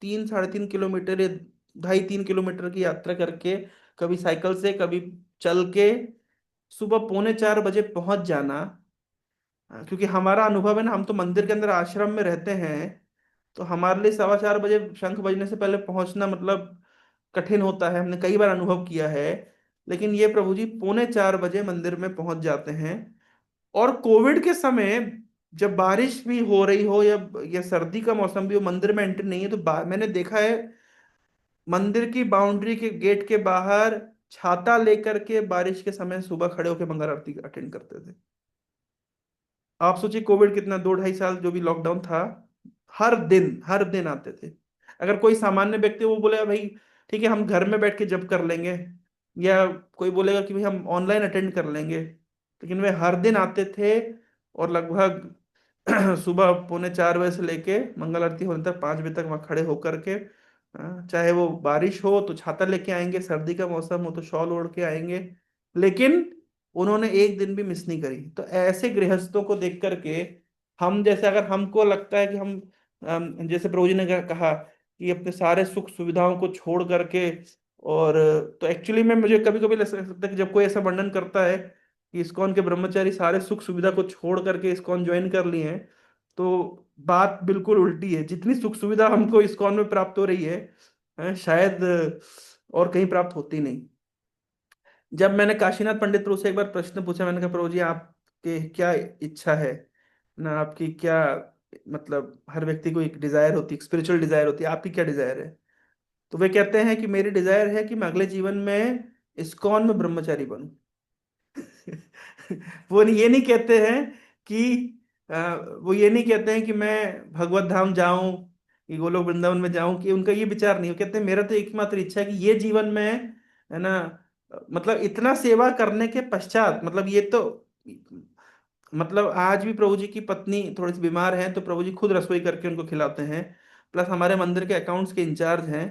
3-3.5 किलोमीटर या 2.5-3 किलोमीटर की यात्रा करके, कभी साइकिल से कभी चल के, सुबह 3:45 बजे पहुंच जाना। क्योंकि हमारा अनुभव है ना, हम तो मंदिर के अंदर आश्रम में रहते हैं, तो हमारे लिए 4:15 बजे शंख बजने से पहले पहुंचना मतलब कठिन होता है, हमने कई बार अनुभव किया है। लेकिन ये प्रभु जी 3:45 बजे मंदिर में पहुंच जाते हैं। और कोविड के समय जब बारिश भी हो रही हो या सर्दी का मौसम भी हो, मंदिर में एंट्री नहीं है, तो मैंने देखा है मंदिर की बाउंड्री के गेट के बाहर छाता लेकर के बारिश के समय सुबह खड़े होकर मंगल आरती अटेंड करते थे। आप सोचिए कोविड कितना, 2-2.5 साल जो भी लॉकडाउन था, हर दिन आते थे। अगर कोई सामान्य व्यक्ति वो बोलेगा भाई ठीक है हम घर में बैठ के जब कर लेंगे, या कोई बोलेगा कि भाई हम ऑनलाइन अटेंड कर लेंगे, लेकिन वे हर दिन आते थे। और लगभग सुबह 3:45 बजे से लेके मंगल आरती होने तक 5 बजे तक वहां खड़े होकर के, चाहे वो बारिश हो तो छाता लेके आएंगे, सर्दी का मौसम हो तो शॉल ओढ़ के आएंगे, लेकिन उन्होंने एक दिन भी मिस नहीं करी। तो ऐसे गृहस्थों को देख करके हम जैसे, अगर हमको लगता है कि हम जैसे प्रभु जी ने कहा कि अपने सारे सुख सुविधाओं को छोड़ करके, और तो एक्चुअली में मुझे कभी कभी लगता है कि जब कोई ऐसा वर्णन करता है कि इस्कॉन के ब्रह्मचारी सारे सुख सुविधा को छोड़ करके इस्कॉन ज्वाइन कर लिए हैं, तो बात बिल्कुल उल्टी है। जितनी सुख सुविधा हमको इस्कॉन में प्राप्त हो रही है, शायद और कहीं प्राप्त होती नहीं। जब मैंने काशीनाथ पंडित प्रभु से एक बार प्रश्न पूछा, मैंने कहा प्रभु जी आपके क्या इच्छा है ना, आपकी क्या, मतलब हर व्यक्ति को एक डिजायर होती है, स्पिरिचुअल डिजायर होती है, आपकी क्या डिजायर है? तो वे कहते हैं कि मेरी डिजायर है कि मैं अगले जीवन में इस्कॉन में ब्रह्मचारी बनूं। वो ये नहीं कहते हैं कि वो ये नहीं कहते हैं कि मैं भगवत धाम जाऊं, कि गोलोक वृंदावन में जाऊं, कि उनका ये विचार नहीं। वो कहते हैं मेरा तो एकमात्र इच्छा है कि ये जीवन में, है ना, मतलब इतना सेवा करने के पश्चात, मतलब ये तो, मतलब आज भी प्रभु जी की पत्नी थोड़ी सी बीमार है तो प्रभु जी खुद रसोई करके उनको खिलाते हैं, प्लस हमारे मंदिर के अकाउंट्स के इंचार्ज हैं।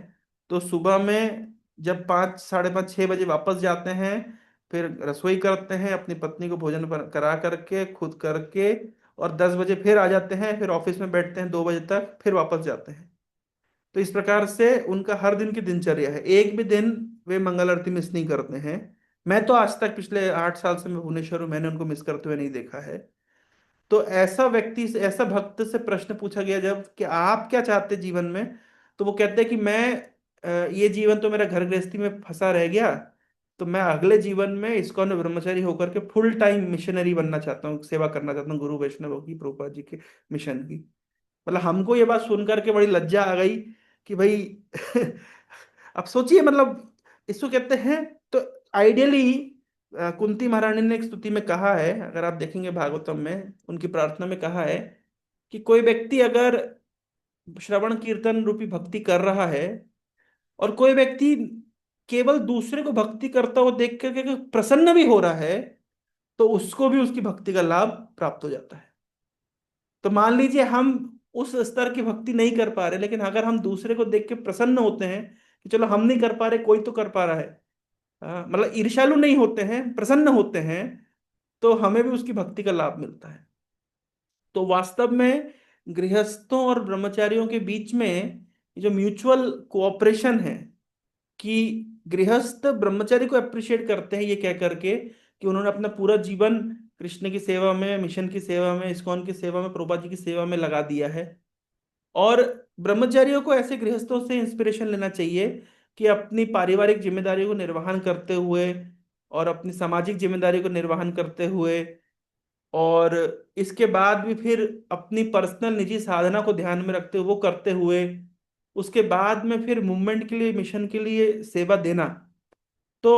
तो सुबह में जब 5, 5:30, 6 बजे वापस जाते हैं, फिर रसोई करते हैं, अपनी पत्नी को भोजन करा करके खुद करके, और 10 बजे फिर आ जाते हैं, फिर ऑफिस में बैठते हैं 2 बजे तक, फिर वापस जाते हैं। तो इस प्रकार से उनका हर दिन की दिनचर्या है, एक भी दिन वे मंगल आरती मिस नहीं करते हैं। मैं तो आज तक पिछले 8 साल से मैं भुवनेश्वर हूँ, मैंने उनको मिस करते हुए नहीं देखा है। तो ऐसा व्यक्ति से, ऐसा भक्त से प्रश्न पूछा गया जब कि आप क्या चाहते जीवन में, तो वो कहते हैं कि मैं ये जीवन तो मेरा घर गृहस्थी में फंसा रह गया, तो मैं अगले जीवन में इस्कॉन ब्रह्मचारी होकर के फुल टाइम मिशनरी बनना चाहता हूँ, सेवा करना चाहता हूँ गुरु वैष्णव की, प्रभुपाद जी के मिशन की। मतलब हमको ये बात सुन करके बड़ी लज्जा आ गई कि भाई अब सोचिए, मतलब इसको कहते हैं। तो आइडियली कुंती महारानी ने एक स्तुति में कहा है, अगर आप देखेंगे भागवतम में, उनकी प्रार्थना में कहा है कि कोई व्यक्ति अगर श्रवण कीर्तन रूपी भक्ति कर रहा है, और कोई व्यक्ति केवल दूसरे को भक्ति करता हुआ देख करके अगर प्रसन्न भी हो रहा है, तो उसको भी उसकी भक्ति का लाभ प्राप्त हो जाता है। तो मान लीजिए हम उस स्तर की भक्ति नहीं कर पा रहे, लेकिन अगर हम दूसरे को देख के प्रसन्न होते हैं कि चलो हम नहीं कर पा रहे, कोई तो कर पा रहा है, मतलब ईर्ष्यालु नहीं होते हैं, प्रसन्न होते हैं, तो हमें भी उसकी भक्ति का लाभ मिलता है। तो वास्तव में गृहस्थों और ब्रह्मचारियों के बीच में ये जो म्यूचुअल कोऑपरेशन है, कि गृहस्थ ब्रह्मचारी को अप्रिशिएट करते हैं ये कह करके कि उन्होंने अपना पूरा जीवन कृष्ण की सेवा में, मिशन की सेवा में, इस्कॉन की सेवा में, प्रभुपाद जी की सेवा में लगा दिया है। और ब्रह्मचारियों को ऐसे गृहस्थों से इंस्पिरेशन लेना चाहिए कि अपनी पारिवारिक जिम्मेदारियों को निर्वहन करते हुए, और अपनी सामाजिक जिम्मेदारी को निर्वहन करते हुए, और इसके बाद भी फिर अपनी पर्सनल निजी साधना को ध्यान में रखते हुए, वो करते हुए, उसके बाद में फिर मूवमेंट के लिए, मिशन के लिए सेवा देना। तो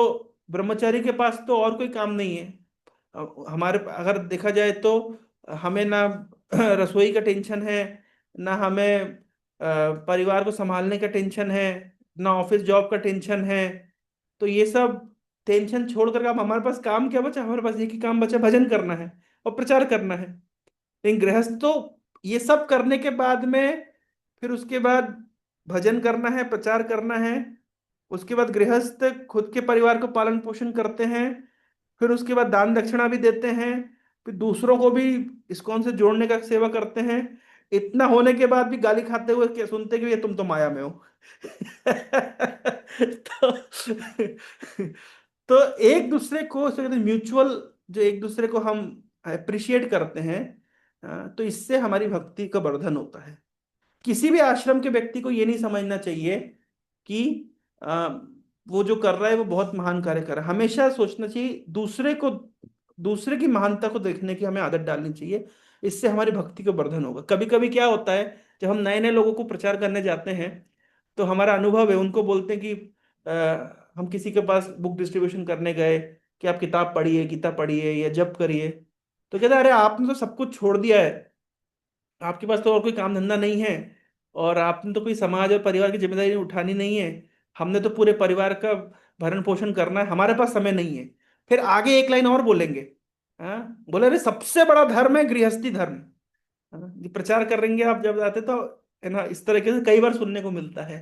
ब्रह्मचारी के पास तो और कोई काम नहीं है। हमारे अगर देखा जाए तो हमें ना रसोई का टेंशन है, ना हमें परिवार को संभालने का टेंशन है, ना ऑफिस जॉब का टेंशन है। तो ये सब टेंशन छोड़ कर अब हमारे पास काम क्या बचा? हमारे पास एक ही काम बचा, भजन करना है और प्रचार करना है। लेकिन गृहस्थ तो ये सब करने के बाद में, फिर उसके बाद भजन करना है, प्रचार करना है, उसके बाद गृहस्थ खुद के परिवार को पालन पोषण करते हैं, फिर उसके बाद दान दक्षिणा भी देते हैं, फिर दूसरों को भी इस्कॉन से जोड़ने का सेवा करते हैं। इतना होने के बाद भी गाली खाते हुए क्या सुनते कि ये तुम तो माया में हो। तो एक दूसरे को म्यूचुअल, जो एक दूसरे को हम अप्रिशिएट करते हैं, तो इससे हमारी भक्ति का वर्धन होता है। किसी भी आश्रम के व्यक्ति को ये नहीं समझना चाहिए कि आ, वो जो कर रहा है वो बहुत महान कार्य कर रहा है। हमेशा सोचना चाहिए दूसरे को, दूसरे की महानता को देखने की हमें आदत डालनी चाहिए। इससे हमारी भक्ति का वर्धन होगा। कभी कभी क्या होता है, जब हम नए नए लोगों को प्रचार करने जाते हैं, तो हमारा अनुभव है, उनको बोलते हैं कि हम किसी के पास बुक डिस्ट्रीब्यूशन करने गए कि आप किताब पढ़िए, गीता पढ़िए या जप करिए। तो कहते हैं अरे आपने तो सब कुछ छोड़ दिया है, आपके पास तो और कोई काम धंधा नहीं है, और आपने तो कोई समाज और परिवार की जिम्मेदारी उठानी नहीं है, हमने तो पूरे परिवार का भरण पोषण करना है, हमारे पास समय नहीं है। फिर आगे एक लाइन और बोलेंगे, हाँ, बोले अरे सबसे बड़ा धर्म है गृहस्थी धर्म। हाँ, ये प्रचार करेंगे आप जब जाते तो, है ना, इस तरीके से कई बार सुनने को मिलता है।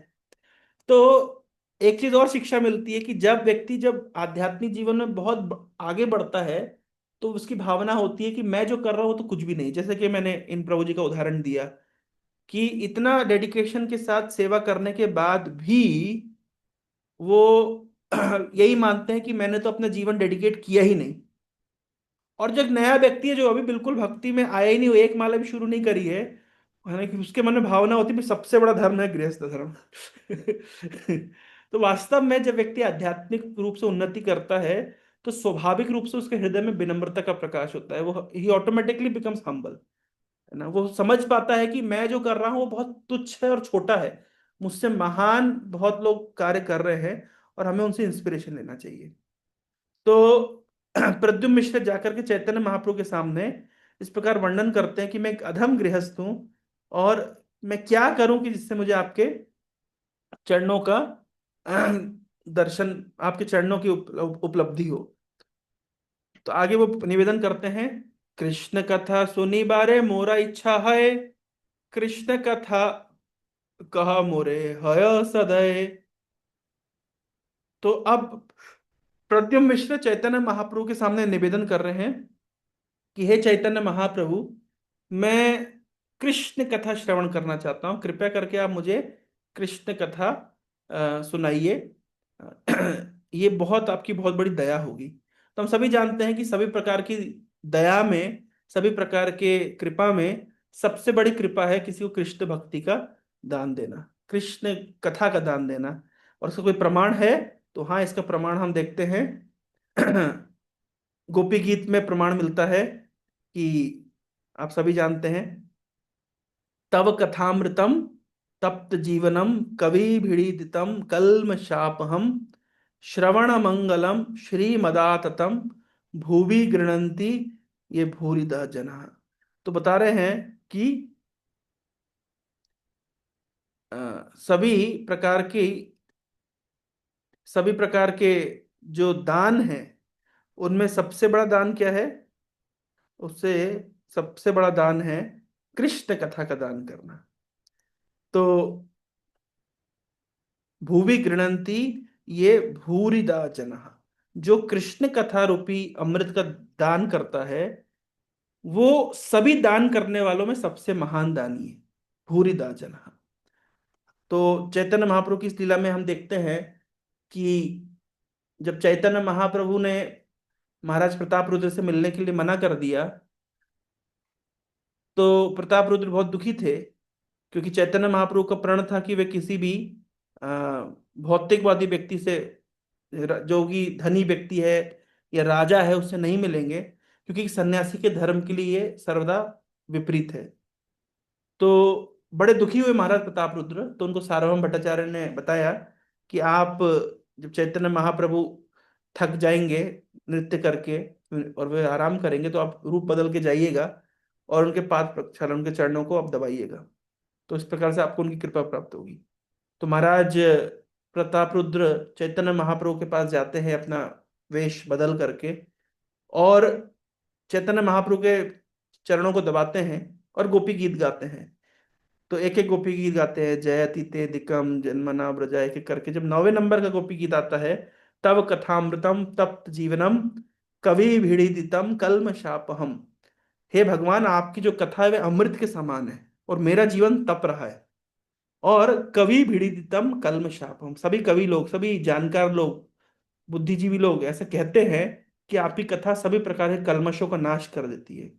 तो एक चीज और शिक्षा मिलती है कि जब व्यक्ति, जब आध्यात्मिक जीवन में बहुत आगे बढ़ता है, तो उसकी भावना होती है कि मैं जो कर रहा हूँ तो कुछ भी नहीं। जैसे कि मैंने इन प्रभु जी का उदाहरण दिया कि इतना डेडिकेशन के साथ सेवा करने के बाद भी वो यही मानते हैं कि मैंने तो अपना जीवन डेडिकेट किया ही नहीं। और जो एक नया व्यक्ति है जो अभी बिल्कुल भक्ति में आया ही नहीं, वो एक माला भी शुरू नहीं करी है, हालांकि उसके मन में भावना होती है सबसे बड़ा धर्म है गृहस्थ धर्म। तो वास्तव में जब व्यक्ति आध्यात्मिक रूप से उन्नति करता है, तो स्वाभाविक रूप से उसके हृदय में विनम्रता का प्रकाश होता है, वो ही ऑटोमेटिकली बिकम्स हम्बल, है ना। वो समझ पाता है कि मैं जो कर रहा हूँ वो बहुत तुच्छ है और छोटा है, मुझसे महान बहुत लोग कार्य कर रहे हैं, और हमें उनसे इंस्पिरेशन लेना चाहिए। तो प्रद्युम्न मिश्र जाकर के चैतन्य महाप्रभु के सामने इस प्रकार वर्णन करते हैं कि मैं एक अधम गृहस्थ हूं, और मैं क्या करूं कि जिससे मुझे आपके चरणों का दर्शन, आपके चरणों की उपलब्धि हो। तो आगे वो निवेदन करते हैं, कृष्ण कथा सुनी बारे मोरा इच्छा है, कृष्ण कथा कहा मोरे हय सदय। तो अब प्रद्युम्न मिश्र चैतन्य महाप्रभु के सामने निवेदन कर रहे हैं कि हे चैतन्य महाप्रभु, मैं कृष्ण कथा श्रवण करना चाहता हूँ। कृपया करके आप मुझे कृष्ण कथा सुनाइए। ये बहुत आपकी बहुत बड़ी दया होगी। तो हम सभी जानते हैं कि सभी प्रकार की दया में, सभी प्रकार के कृपा में सबसे बड़ी कृपा है किसी को कृष्ण भक्ति का दान देना, कृष्ण कथा का दान देना। और उसका कोई प्रमाण है? तो हाँ, इसका प्रमाण हम देखते हैं। गोपी गीत में प्रमाण मिलता है कि आप सभी जानते हैं, तव कथामृतम तप्त जीवनम कवि भिड़ितम कल्म शापहम श्रवण मंगलम श्रीमदाततम भुवि गृणंति ये भूरिदा जना। तो बता रहे हैं कि सभी प्रकार की, सभी प्रकार के जो दान है, उनमें सबसे बड़ा दान क्या है? उससे सबसे बड़ा दान है कृष्ण कथा का दान करना। तो भुवि गृणंति ये भूरिदा जनः, जो कृष्ण कथा रूपी अमृत का दान करता है, वो सभी दान करने वालों में सबसे महान दानी है, भूरिदा जनः। तो चैतन्य महाप्रभु की इस लीला में हम देखते हैं कि जब चैतन्य महाप्रभु ने महाराज प्रताप रुद्र से मिलने के लिए मना कर दिया, तो प्रताप रुद्र बहुत दुखी थे, क्योंकि चैतन्य महाप्रभु का प्रण था कि वे किसी भी अ, भौतिकवादी व्यक्ति से, जो कि धनी व्यक्ति है या राजा है, उससे नहीं मिलेंगे, क्योंकि सन्यासी के धर्म के लिए ये सर्वदा विपरीत है। तो बड़े दुखी हुए महाराज प्रताप रुद्र, तो उनको सार्वभौम भट्टाचार्य ने बताया कि आप जब चैतन्य महाप्रभु थक जाएंगे नृत्य करके और वे आराम करेंगे, तो आप रूप बदल के जाइएगा और उनके पाद प्रक्षालन, उनके चरणों को आप दबाइएगा। तो इस प्रकार से आपको उनकी कृपा प्राप्त होगी। तो महाराज प्रताप रुद्र चैतन्य महाप्रभु के पास जाते हैं अपना वेश बदल करके, और चैतन्य महाप्रभु के चरणों को दबाते हैं और गोपी गीत गाते हैं। तो एक एक गोपी गीत गाते हैं, जयति ते दिकम जन्मना ब्रजा, एक एक करके। जब 9वें नंबर का गोपी गीत आता है, तब कथामृतम तप्त जीवनम कवि भिड़िदितम कल्म शापहम, हे भगवान, आपकी जो कथा है वह अमृत के समान है और मेरा जीवन तप रहा है। और कवि भिड़ितम कल्म शापम, सभी कवि लोग, सभी जानकार लोग, बुद्धिजीवी लोग ऐसे कहते हैं कि आपकी कथा सभी प्रकार के कल्मशों का नाश कर देती है।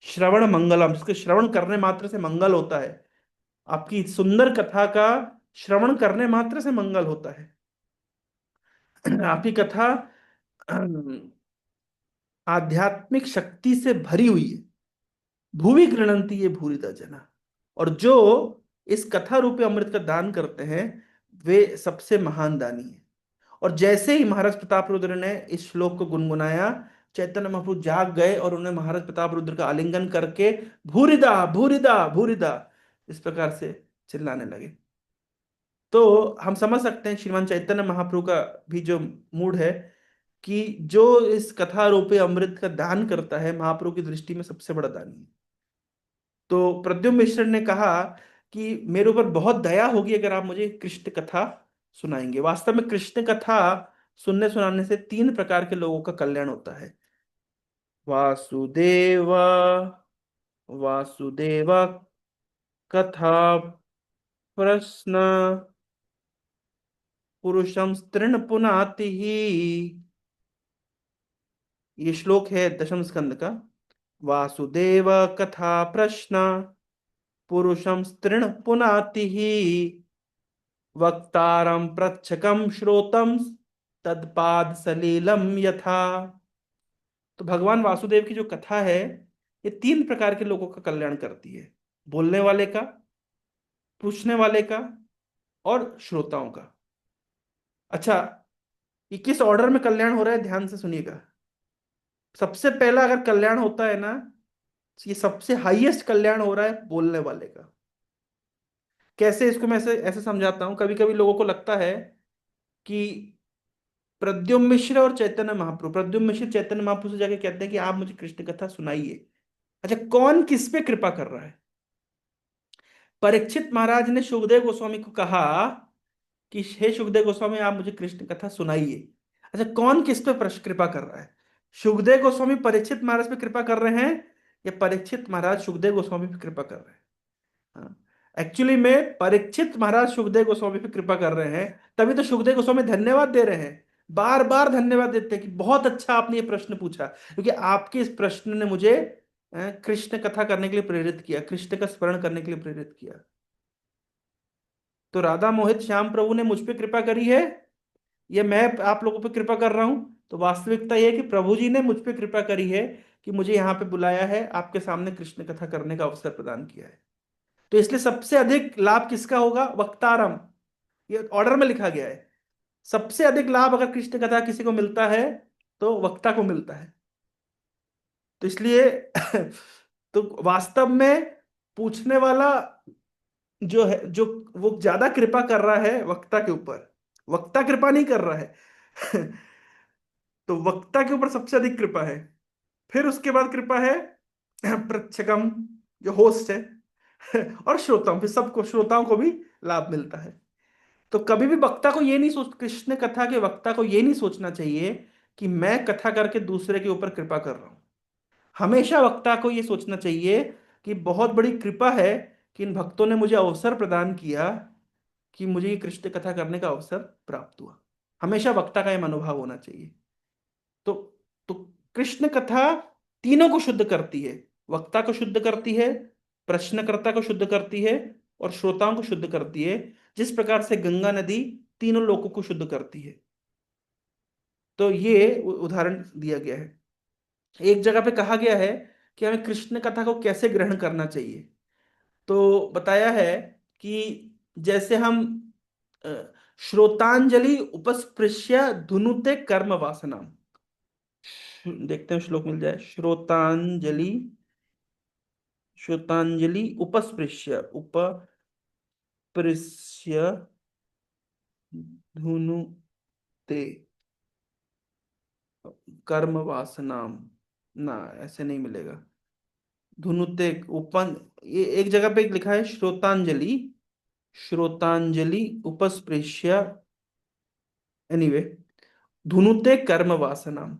श्रवण मंगलम, जिसके श्रवण करने मात्र से मंगल होता है, आपकी सुंदर कथा का श्रवण करने मात्र से मंगल होता है। आपकी कथा आध्यात्मिक शक्ति से भरी हुई है। भूवि गृणंती ये भूरिदा जना, और जो इस कथा रूपी अमृत का दान करते हैं, वे सबसे महान दानी है। और जैसे ही महाराज प्रताप रुद्र ने इस श्लोक को गुनगुनाया, चैतन्य महाप्रभु जाग गए और उन्हें महाराज प्रताप रुद्र का आलिंगन करके भूरिदा भूरिदा भूरिदा इस प्रकार से चिल्लाने लगे। तो हम समझ सकते हैं श्रीमान चैतन्य महाप्रभु का भी जो मूड है, कि जो इस कथा रूपी अमृत का दान करता है, महाप्रभु की दृष्टि में सबसे बड़ा दानी है। तो प्रद्युम्न मिश्र ने कहा कि मेरे ऊपर बहुत दया होगी अगर आप मुझे कृष्ण कथा सुनाएंगे। वास्तव में कृष्ण कथा सुनने सुनाने से 3 प्रकार के लोगों का कल्याण होता है। वासुदेव वासुदेव कथा प्रश्न पुरुषम स्त्रीण पुनाति ही, ये श्लोक है 10वें स्कंद का। वासुदेव कथा प्रश्न पुरुषम स्त्रीण पुनाति ही, वक्तारम प्रच्छकम श्रोतम तत्पाद सलीलम यथा। तो भगवान वासुदेव की जो कथा है, ये 3 प्रकार के लोगों का कल्याण करती है, बोलने वाले का, पूछने वाले का और श्रोताओं का। अच्छा, ये किस ऑर्डर में कल्याण हो रहा है, ध्यान से सुनिएगा। सबसे पहला अगर कल्याण होता है ना, ये सबसे हाईएस्ट कल्याण हो रहा है बोलने वाले का। कैसे, इसको मैं ऐसे ऐसे समझाता हूं। कभी कभी लोगों को लगता है कि प्रद्युम्न मिश्र और चैतन्य महाप्रभु, प्रद्युम्न मिश्र चैतन्य महाप्रभु से जाके कहते हैं कि आप मुझे कृष्ण कथा सुनाइए। अच्छा, कौन किस पे कृपा कर रहा है? परीक्षित महाराज ने सुखदेव गोस्वामी को कहा कि हे सुखदेव गोस्वामी, आप मुझे कृष्ण कथा सुनाइए। अच्छा, कौन किस पे कृपा कर रहा है? सुखदेव गोस्वामी परीक्षित महाराज पे कृपा कर रहे हैं, ये परीक्षित महाराज सुखदेव गोस्वामी पे कृपा कर रहे हैं। हाँ, एक्चुअली में परीक्षित महाराज सुखदेव गोस्वामी पे कृपा कर रहे हैं, तभी तो सुखदेव गोस्वामी धन्यवाद दे रहे हैं, बार बार धन्यवाद देते हैं कि बहुत अच्छा आपने ये प्रश्न पूछा, क्योंकि आपके इस प्रश्न ने मुझे कृष्ण कथा करने के लिए प्रेरित किया, कृष्ण का स्मरण करने के लिए प्रेरित किया। तो राधा मोहित श्याम प्रभु ने मुझ पे कृपा करी है, ये मैं आप लोगों पे कृपा कर रहा हूं? तो वास्तविकता ये है कि प्रभु जी ने मुझ पे कृपा करी है कि मुझे यहाँ पे बुलाया है, आपके सामने कृष्ण कथा करने का अवसर प्रदान किया है। तो इसलिए सबसे अधिक लाभ किसका होगा? वक्तारम, ये ऑर्डर में लिखा गया है। सबसे अधिक लाभ अगर कृष्ण कथा किसी को मिलता है तो वक्ता को मिलता है। तो इसलिए तो वास्तव में पूछने वाला जो है, जो वो ज्यादा कृपा कर रहा है वक्ता के ऊपर, वक्ता कृपा नहीं कर रहा है। तो वक्ता के ऊपर सबसे अधिक कृपा है, फिर उसके बाद कृपा है प्रच्छकम, जो होस्ट है, और श्रोताओं, फिर सबको, श्रोताओं को भी लाभ मिलता है। तो कभी भी वक्ता को ये नहीं सोच, कृष्ण कथा के वक्ता को ये नहीं सोचना चाहिए कि मैं कथा करके दूसरे के ऊपर कृपा कर रहा हूं। हमेशा वक्ता को ये सोचना चाहिए कि बहुत बड़ी कृपा है कि इन भक्तों ने मुझे अवसर प्रदान किया कि मुझे ये कृष्ण कथा करने का अवसर प्राप्त हुआ। हमेशा वक्ता का यह मनोभाव होना चाहिए। तो तो कृष्ण कथा तीनों को शुद्ध करती है, वक्ता को शुद्ध करती है, प्रश्नकर्ता को शुद्ध करती है, और श्रोताओं को शुद्ध करती है, जिस प्रकार से गंगा नदी तीनों लोगों को शुद्ध करती है। तो ये उदाहरण दिया गया है। एक जगह पे कहा गया है कि हमें कृष्ण कथा को कैसे ग्रहण करना चाहिए। तो बताया है कि जैसे हम अ, श्रोतांजलि उपस्पृश्य धुनुते कर्म वासना, देखते हैं श्लोक मिल जाए। श्रोतांजलि, श्रोतांजलि उपस्पृश्य, उपस्पृश्य धुनुते कर्म वासनाम, ना ऐसे नहीं मिलेगा। धुनुते उपन, ये एक जगह पे लिखा है श्रोतांजलि, श्रोतांजलि उपस्पृश्य, एनीवे, धुनुते कर्म वासनाम।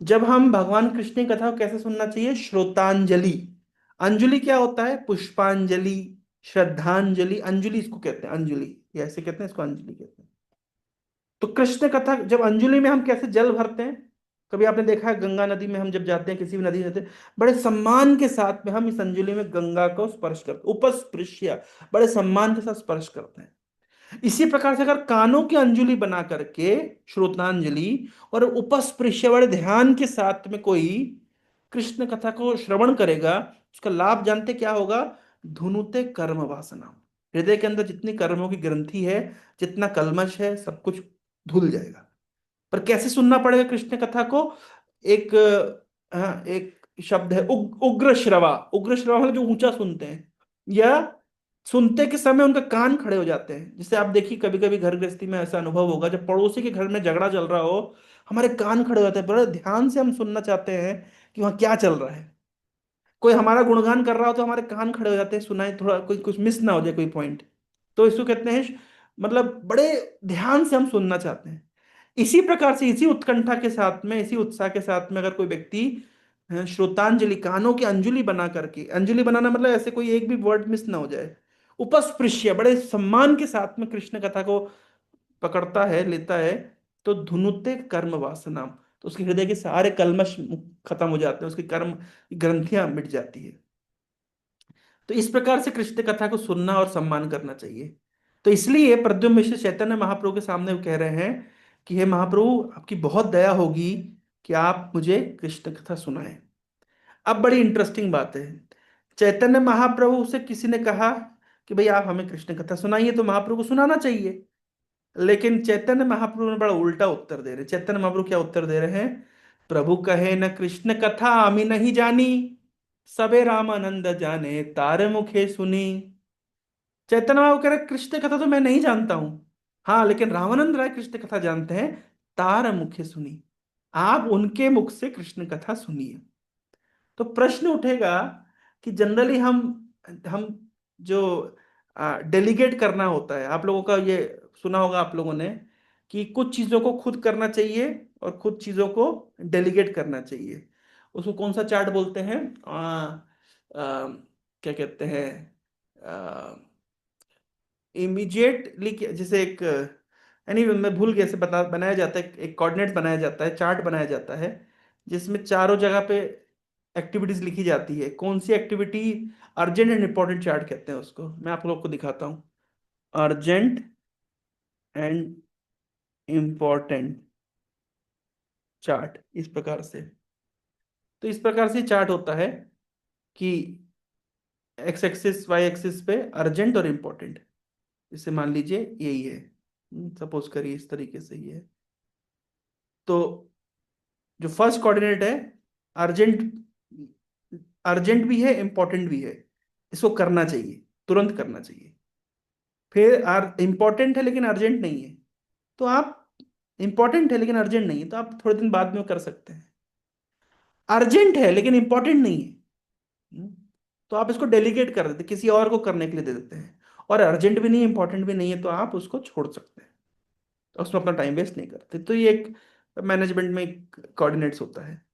जब हम भगवान कृष्ण की कथा को कैसे सुनना चाहिए? श्रोतांजलि। अंजलि क्या होता है? पुष्पांजलि, श्रद्धांजलि, अंजलि इसको कहते हैं, अंजलि, ये ऐसे कहते हैं, इसको अंजलि कहते हैं। तो कृष्ण कथा जब अंजलि में हम कैसे जल भरते हैं, कभी आपने देखा है गंगा नदी में हम जब जाते हैं, किसी भी नदी में जाते हैं, बड़े सम्मान के साथ में हम इस अंजलि में गंगा को स्पर्श करते हैं, उपस्पृश्य, बड़े सम्मान के साथ स्पर्श करते हैं। इसी प्रकार से अगर कानों की अंजलि बना करके, श्रोतांजलि, और उपस्पृश्य, बड़े ध्यान के साथ में कोई कृष्ण कथा को श्रवण करेगा, उसका लाभ जानते क्या होगा? धुनुते कर्म वासना, हृदय के अंदर जितनी कर्मों की ग्रंथि है, जितना कल्मश है, सब कुछ धुल जाएगा। पर कैसे सुनना पड़ेगा कृष्ण कथा को? एक एक शब्द है उग्र श्रवा। उग्र श्रवा मतलब जो ऊंचा सुनते हैं, या सुनते के समय उनका कान खड़े हो जाते हैं। जैसे आप देखिए कभी कभी घर गृहस्थी में ऐसा अनुभव होगा, जब पड़ोसी के घर में झगड़ा चल रहा हो, हमारे कान खड़े हो जाते हैं, बड़े ध्यान से हम सुनना चाहते हैं कि वहाँ क्या चल रहा है। कोई हमारा गुणगान कर रहा हो तो हमारे कान खड़े हो जाते हैं, सुनाए, थोड़ा कोई कुछ मिस ना हो जाए, कोई पॉइंट। तो इसको कहते हैं, मतलब बड़े ध्यान से हम सुनना चाहते हैं। इसी प्रकार से, इसी उत्कंठा के साथ में, इसी उत्साह के साथ में अगर कोई व्यक्ति श्रोतांजलि, कानों की अंजलि बना करके, अंजलि बनाना मतलब ऐसे कोई एक भी वर्ड मिस ना हो जाए, उपस्पृश्य, बड़े सम्मान के साथ में कृष्ण कथा को पकड़ता है, लेता है, तो धुनुते कर्म वासना, तो उसके हृदय के सारे कल्मश खत्म हो जाते हैं, उसकी कर्म ग्रंथियां मिट जाती है। तो इस प्रकार से कृष्ण कथा को सुनना और सम्मान करना चाहिए। तो इसलिए प्रद्युम्न मिश्र चैतन्य महाप्रभु के सामने वो कह रहे हैं कि हे महाप्रभु, आपकी बहुत दया होगी कि आप मुझे कृष्ण कथा सुनाएं। अब बड़ी इंटरेस्टिंग बात है, चैतन्य महाप्रभु से किसी ने कहा कि भाई आप हमें कृष्ण कथा सुनाइए, तो महाप्रभु को सुनाना चाहिए। लेकिन चैतन्य महाप्रभु ने बड़ा उल्टा उत्तर दे रहे। चैतन्य महाप्रभु क्या उत्तर दे रहे हैं? प्रभु कहे न कृष्ण कथा आमी नहीं जानी, सबे रामानंद जाने तार मुखे सुनी। चैतन्य महाप्रभु कह रहे कृष्ण कथा तो मैं नहीं जानता हूं, हाँ लेकिन रामानंद राय कृष्ण कथा जानते हैं, तार मुखे सुनी, आप उनके मुख से कृष्ण कथा सुनिए। तो प्रश्न उठेगा कि जनरली हम जो डेलीगेट करना होता है, आप लोगों का ये सुना होगा आप लोगों ने कि कुछ चीजों को खुद करना चाहिए और कुछ चीजों को डेलीगेट करना चाहिए। उसको कौन सा चार्ट बोलते हैं? क्या कहते हैं? इमीडिएटली, जैसे एक, यानी मैं भूल गया, से बता बनाया जाता है, एक कोऑर्डिनेट बनाया जाता है, चार्ट बनाया जाता है, जिसमें चारों जगह पे एक्टिविटीज लिखी जाती है। कौन सी activity urgent and important chart कहते हैं उसको। मैं आप लोग को दिखाता हूँ। अर्जेंट एंड इम्पोर्टेंट चार्ट, इस प्रकार से। तो इस प्रकार से चार्ट होता है कि एक्स एक्सिस वाई एक्सिस पे अर्जेंट और इम्पोर्टेंट, जैसे मान लीजिए यही है, सपोज करिए इस तरीके से ही है। तो जो फर्स्ट कोऑर्डिनेट है, अर्जेंट, अर्जेंट भी है इंपॉर्टेंट भी है, इसको करना चाहिए, तुरंत करना चाहिए। फिर इंपॉर्टेंट है लेकिन अर्जेंट नहीं है, तो आप, इंपॉर्टेंट है लेकिन अर्जेंट नहीं है तो आप थोड़े दिन बाद में कर सकते हैं। अर्जेंट है लेकिन इंपॉर्टेंट नहीं है, हम्म, तो आप इसको डेलीगेट कर देते, किसी और को करने के लिए दे देते हैं। और अर्जेंट भी नहीं इंपॉर्टेंट भी नहीं है तो आप उसको छोड़ सकते हैं, तो उसमें अपना टाइम वेस्ट नहीं करते। तो ये एक मैनेजमेंट में कोऑर्डिनेट्स होता है।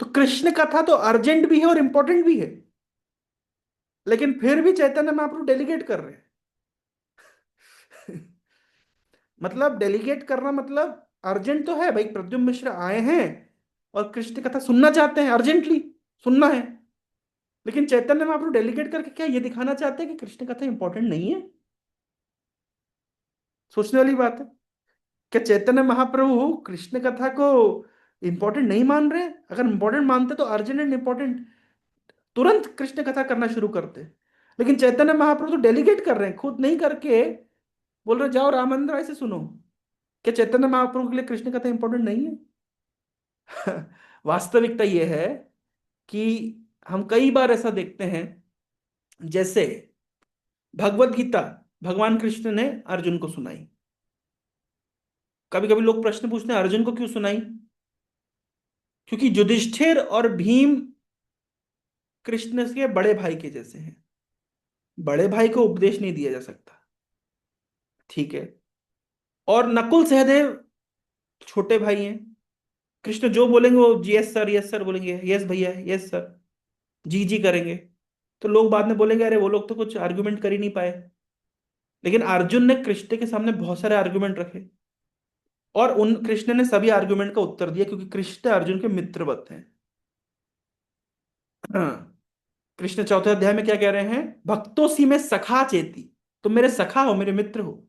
तो कृष्ण कथा तो अर्जेंट भी है और इंपॉर्टेंट भी है, लेकिन फिर भी चैतन्य महाप्रभु डेलीगेट कर रहे हैं। मतलब डेलीगेट करना मतलब, अर्जेंट तो है भाई, प्रद्युम्न मिश्र आए हैं और कृष्ण कथा सुनना चाहते हैं, अर्जेंटली सुनना है, लेकिन चैतन्य महाप्रभु डेलीगेट करके क्या ये दिखाना चाहते हैं कि कृष्ण कथा इंपॉर्टेंट नहीं है? सोचने वाली बात है। क्या चैतन्य महाप्रभु कृष्ण कथा को इंपॉर्टेंट नहीं मान रहे? अगर इंपॉर्टेंट मानते तो अर्जेंट एंड इंपॉर्टेंट तुरंत कृष्ण कथा करना शुरू करते। लेकिन चैतन्य महाप्रभु तो डेलीगेट कर रहे हैं, खुद नहीं करके बोल रहे जाओ रामचंद्र राय से सुनो। क्या चैतन्य महाप्रभु के लिए कृष्ण कथा इंपॉर्टेंट नहीं है? वास्तविकता यह है कि हम कई बार ऐसा देखते हैं, जैसे भगवत गीता भगवान कृष्ण ने अर्जुन को सुनाई। कभी कभी लोग प्रश्न पूछते हैं अर्जुन को क्यों सुनाई? क्योंकि युधिष्ठिर और भीम कृष्ण के बड़े भाई के जैसे हैं, बड़े भाई को उपदेश नहीं दिया जा सकता, ठीक है। और नकुल सहदेव छोटे भाई हैं, कृष्ण जो बोलेंगे वो यस सर बोलेंगे, यस भैया यस सर, जी करेंगे। तो लोग बाद में बोलेंगे अरे वो लोग तो कुछ आर्गुमेंट कर ही नहीं पाए। लेकिन अर्जुन ने कृष्ण के सामने बहुत सारे आर्गुमेंट रखे, और उन कृष्ण ने सभी आर्गुमेंट का उत्तर दिया, क्योंकि कृष्ण अर्जुन के मित्रवत हैं। हाँ, कृष्ण चौथे अध्याय में क्या कह रहे हैं? भक्तों सी में सखा चेती, तुम मेरे सखा हो, मेरे मित्र हो,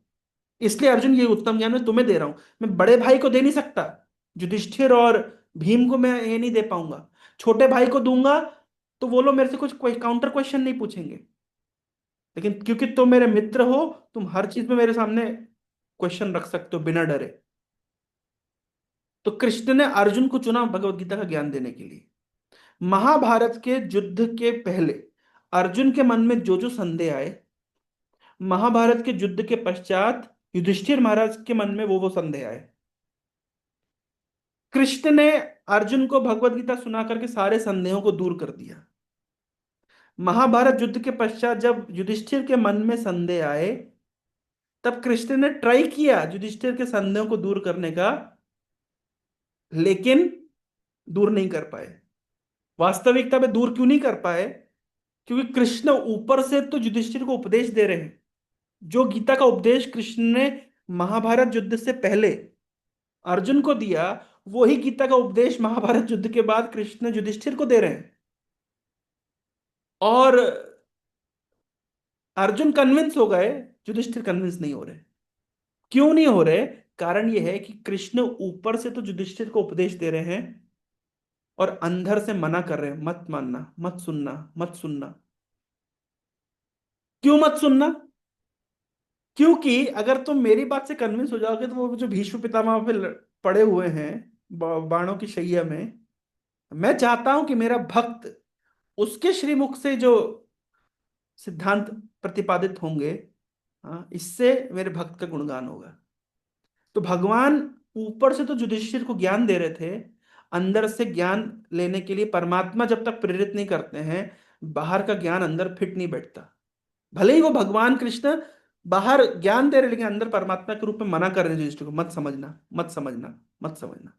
इसलिए अर्जुन ये उत्तम ज्ञान मैं तुम्हें दे रहा हूं। मैं बड़े भाई को दे नहीं सकता, युधिष्ठिर और भीम को मैं ये नहीं दे पाऊंगा। छोटे भाई को दूंगा तो वो लोग मेरे से कुछ कोई काउंटर क्वेश्चन नहीं पूछेंगे, लेकिन क्योंकि तुम मेरे मित्र हो, तुम हर चीज में मेरे सामने क्वेश्चन रख सकते हो बिना डरे। तो कृष्ण ने अर्जुन को चुना भगवत गीता का ज्ञान देने के लिए। महाभारत के युद्ध के पहले अर्जुन के मन में जो जो संदेह आए, महाभारत के युद्ध के पश्चात युधिष्ठिर महाराज के मन में वो संदेह आए। कृष्ण ने अर्जुन को भगवत गीता सुना करके सारे संदेहों को दूर कर दिया। महाभारत युद्ध के पश्चात जब युधिष्ठिर के मन में संदेह आए, तब कृष्ण ने ट्राई किया युधिष्ठिर के संदेहों को दूर करने का, लेकिन दूर नहीं कर पाए। वास्तविकता में दूर क्यों नहीं कर पाए? क्योंकि कृष्ण ऊपर से तो युधिष्ठिर को उपदेश दे रहे हैं। जो गीता का उपदेश कृष्ण ने महाभारत युद्ध से पहले अर्जुन को दिया, वही गीता का उपदेश महाभारत युद्ध के बाद कृष्ण युधिष्ठिर को दे रहे हैं। और अर्जुन कन्विंस हो गए, युधिष्ठिर कन्विंस नहीं हो रहे। क्यों नहीं हो रहे? कारण यह है कि कृष्ण ऊपर से तो युधिष्ठिर को उपदेश दे रहे हैं और अंदर से मना कर रहे हैं, मत मानना, मत सुनना, मत सुनना। क्यों मत सुनना? क्योंकि अगर तुम मेरी बात से कन्विंस हो जाओगे तो वो जो भीष्म पितामह पे पड़े हुए हैं बाणों की शैया में, मैं चाहता हूं कि मेरा भक्त, उसके श्रीमुख से जो सिद्धांत प्रतिपादित होंगे, हाँ, इससे मेरे भक्त का गुणगान होगा। तो भगवान ऊपर से तो युधिष्ठिर को ज्ञान दे रहे थे, अंदर से ज्ञान लेने के लिए परमात्मा जब तक प्रेरित नहीं करते हैं, बाहर का ज्ञान अंदर फिट नहीं बैठता। भले ही वो भगवान कृष्ण बाहर ज्ञान दे रहे, लेकिन अंदर परमात्मा के रूप में मना कर रहे हैं युधिष्ठिर को, मत समझना, मत समझना, मत समझना।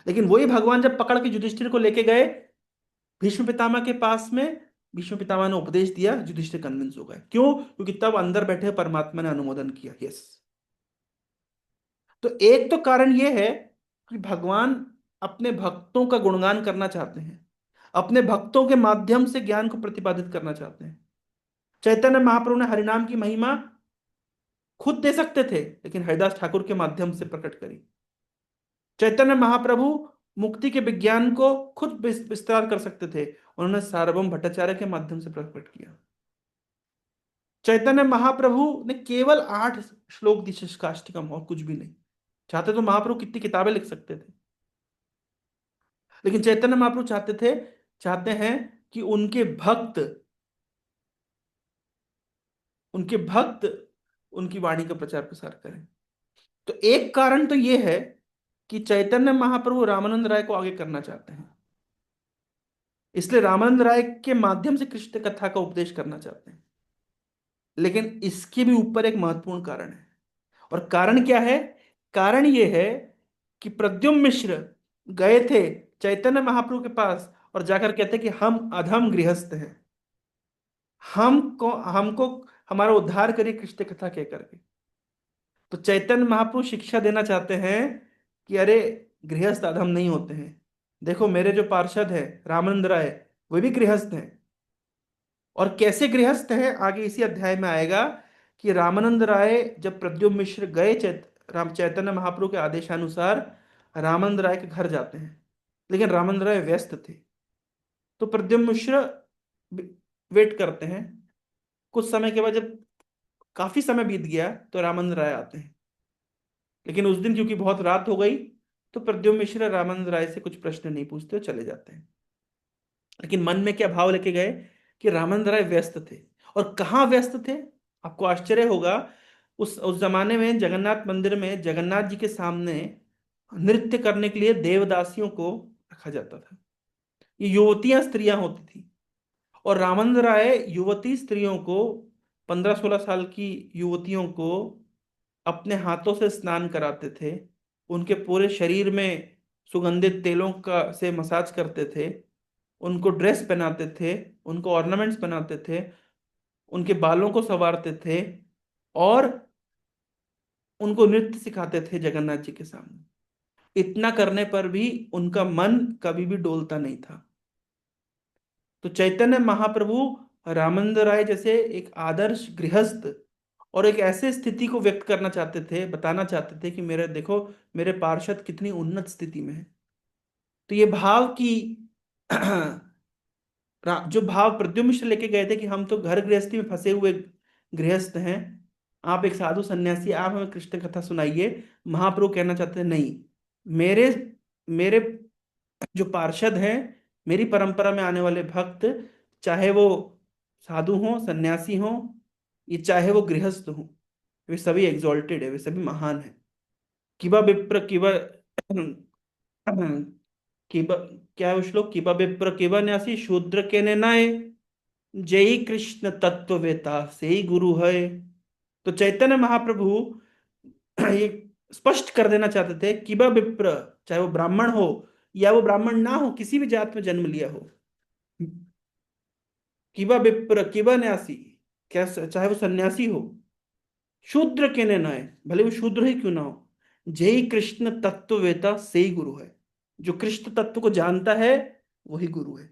लेकिन वही भगवान जब पकड़ के युधिष्ठिर को लेके गए भीष्म पितामह के पास में भीष्म पितामह ने उपदेश दिया, युधिष्ठिर कन्विंस हो गए। क्यों? क्योंकि तब अंदर बैठे परमात्मा ने अनुमोदन किया। यस। तो एक तो कारण यह है कि भगवान अपने भक्तों का गुणगान करना चाहते हैं, अपने भक्तों के माध्यम से ज्ञान को प्रतिपादित करना चाहते हैं। चैतन्य महाप्रभु ने हरिनाम की महिमा खुद दे सकते थे, लेकिन हरिदास ठाकुर के माध्यम से प्रकट करी। चैतन्य महाप्रभु मुक्ति के विज्ञान को खुद विस्तार कर सकते थे, उन्होंने सार्वभौम भट्टाचार्य के माध्यम से प्रकट किया। चैतन्य महाप्रभु ने केवल 8 श्लोक दी शिष्टाष्टकम, और कुछ भी नहीं। चाहते तो महाप्रभु कितनी किताबें लिख सकते थे, लेकिन चैतन्य महाप्रभु चाहते हैं कि उनके भक्त उनकी वाणी का प्रचार प्रसार करें। तो एक कारण तो यह है कि चैतन्य महाप्रभु रामानंद राय को आगे करना चाहते हैं, इसलिए रामानंद राय के माध्यम से कृष्ण कथा का उपदेश करना चाहते हैं। लेकिन इसके भी ऊपर एक महत्वपूर्ण कारण है, और कारण क्या है? कारण यह है कि प्रद्युम्न मिश्र गए थे चैतन्य महाप्रभु के पास और जाकर कहते कि हम अधम गृहस्थ हैं, हमको हमको हमारा उद्धार करिए कृष्ण कथा कह करके। तो चैतन्य महाप्रभु शिक्षा देना चाहते हैं कि अरे, गृहस्थ अधम नहीं होते हैं। देखो, मेरे जो पार्षद है रामानंद राय, वे भी गृहस्थ हैं। और कैसे गृहस्थ हैं आगे इसी अध्याय में आएगा कि रामानंद राय जब प्रद्युम्न मिश्र गए चैतन्य महाप्रभु के आदेशानुसार रामानंद राय के घर जाते हैं, लेकिन रामानंद राय व्यस्त थे। तो प्रद्युम्न मिश्र वेट करते हैं। कुछ समय के बाद जब काफी समय बीत गया तो रामानंद राय आते हैं, लेकिन उस दिन क्योंकि बहुत रात हो गई तो प्रद्युम्न मिश्र रामानंद राय से कुछ प्रश्न नहीं पूछते, चले जाते हैं। लेकिन मन में क्या भाव लेके गए कि रामानंद राय व्यस्त थे। और कहाँ व्यस्त थे? आपको आश्चर्य होगा, उस जमाने में जगन्नाथ मंदिर में जगन्नाथ जी के सामने नृत्य करने के लिए देवदासियों को रखा जाता था। ये युवतियां स्त्रियां होती थी, और रामानंद राय युवती स्त्रियों को, 15-16 साल की युवतियों को अपने हाथों से स्नान कराते थे, उनके पूरे शरीर में सुगंधित तेलों का से मसाज करते थे, उनको ड्रेस पहनाते थे, उनको ऑर्नामेंट्स पहनाते थे, उनके बालों को संवारते थे, और उनको नृत्य सिखाते थे जगन्नाथ जी के सामने। इतना करने पर भी उनका मन कभी भी डोलता नहीं था। तो चैतन्य महाप्रभु रामानंद राय जैसे एक आदर्श गृहस्थ और एक ऐसे स्थिति को व्यक्त करना चाहते थे, बताना चाहते थे कि मेरे देखो, मेरे पार्षद कितनी उन्नत स्थिति में है। तो ये भाव की जो भाव प्रद्युम्न मिश्र लेके गए थे कि हम तो घर गृहस्थी में फंसे हुए गृहस्थ हैं, आप एक साधु सन्यासी, आप हमें कृष्ण कथा सुनाइए। महाप्रभु कहना चाहते हैं नहीं, मेरे मेरे जो पार्षद हैं, मेरी परंपरा में आने वाले भक्त, चाहे वो साधु हों, सन्यासी हों, ये चाहे वो गृहस्थ हों, वे सभी एग्जॉल्टेड है, वे सभी महान है। किबा विप्र किबा किबा, क्या है वो श्लोक? किबा विप्र किबा न्यासी शूद्र के ने नाय, जय कृष्ण तत्ववेता से ही गुरु है। तो चैतन्य महाप्रभु ये स्पष्ट कर देना चाहते थे, किबा विप्र, चाहे वो ब्राह्मण हो या वो ब्राह्मण ना हो, किसी भी जात में जन्म लिया हो, किबा विप्र किबा न्यासी, क्या चाहे वो सन्यासी हो, शूद्र के ने नाय, भले वो शूद्र ही क्यों ना हो, जय कृष्ण तत्ववेता से ही गुरु है। जो कृष्ण तत्व को जानता है वही गुरु है।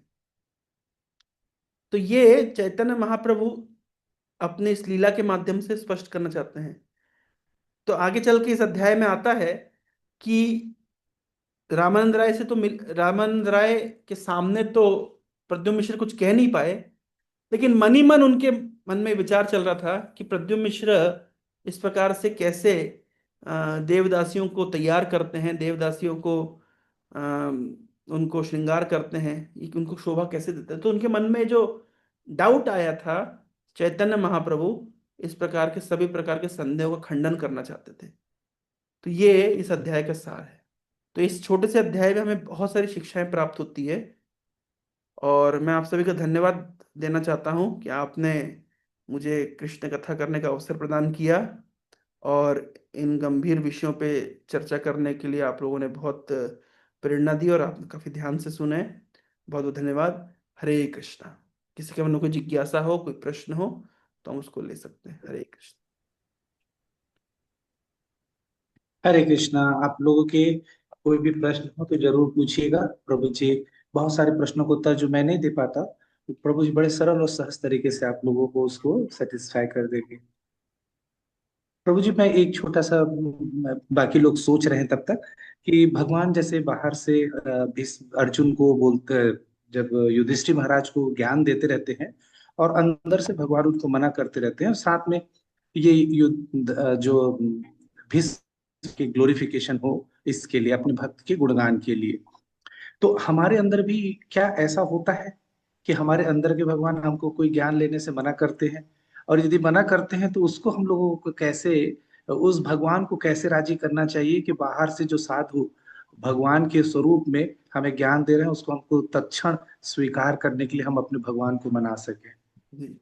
तो ये चैतन्य महाप्रभु अपने इस लीला के माध्यम से स्पष्ट करना चाहते हैं। तो आगे चल के इस अध्याय में आता है कि रामानंद राय के सामने तो प्रद्युम्न मिश्र कुछ कह नहीं पाए, लेकिन मन ही मन उनके मन में विचार चल रहा था कि प्रद्युम्न मिश्र इस प्रकार से कैसे देवदासियों को तैयार करते हैं, देवदासियों को अ, उनको श्रृंगार करते हैं, उनको शोभा कैसे देते हैं। तो उनके मन में जो डाउट आया था, चैतन्य महाप्रभु इस प्रकार के सभी प्रकार के संदेहों का खंडन करना चाहते थे। तो ये इस अध्याय का सार है। तो इस छोटे से अध्याय में हमें बहुत सारी शिक्षाएं प्राप्त होती है, और मैं आप सभी का धन्यवाद देना चाहता हूँ कि आपने मुझे कृष्ण कथा करने का अवसर प्रदान किया, और इन गंभीर विषयों पे चर्चा करने के लिए आप लोगों ने बहुत प्रेरणा दी, और आप काफ़ी ध्यान से सुने। बहुत बहुत धन्यवाद। हरे कृष्णा। किसी के मन में कोई जिज्ञासा हो, कोई प्रश्न हो, तो हम उसको ले सकते हैं। हरे कृष्ण। हरे कृष्णा। आप लोगों के कोई भी प्रश्न हो तो जरूर पूछिएगा। प्रभु जी बहुत सारे प्रश्नों को उत्तर जो मैं नहीं दे पाता, तो प्रभु जी बड़े सरल और सहज तरीके से आप लोगों को उसको सेटिस्फाई कर देंगे। प्रभु जी मैं एक छोटा सा बाकी लोग सोच रहे हैं तब तक कि भगवान जैसे बाहर से अर्जुन को बोलते, जब युधिष्ठिर महाराज को ज्ञान देते रहते हैं और अंदर से भगवान उनको मना करते रहते हैं, और साथ में ये युद्ध जो भीष्म की ग्लोरिफिकेशन हो, इसके लिए अपने भक्त के गुणगान के लिए। तो हमारे अंदर भी क्या ऐसा होता है कि हमारे अंदर के भगवान हमको कोई ज्ञान लेने से मना करते हैं? और यदि मना करते हैं तो उसको हम लोगों को कैसे, उस भगवान को कैसे राजी करना चाहिए कि बाहर से जो साधु भगवान के स्वरूप में हमें ज्ञान दे रहे हैं उसको हमको तत्क्षण स्वीकार करने के लिए हम अपने भगवान को मना सके? जी,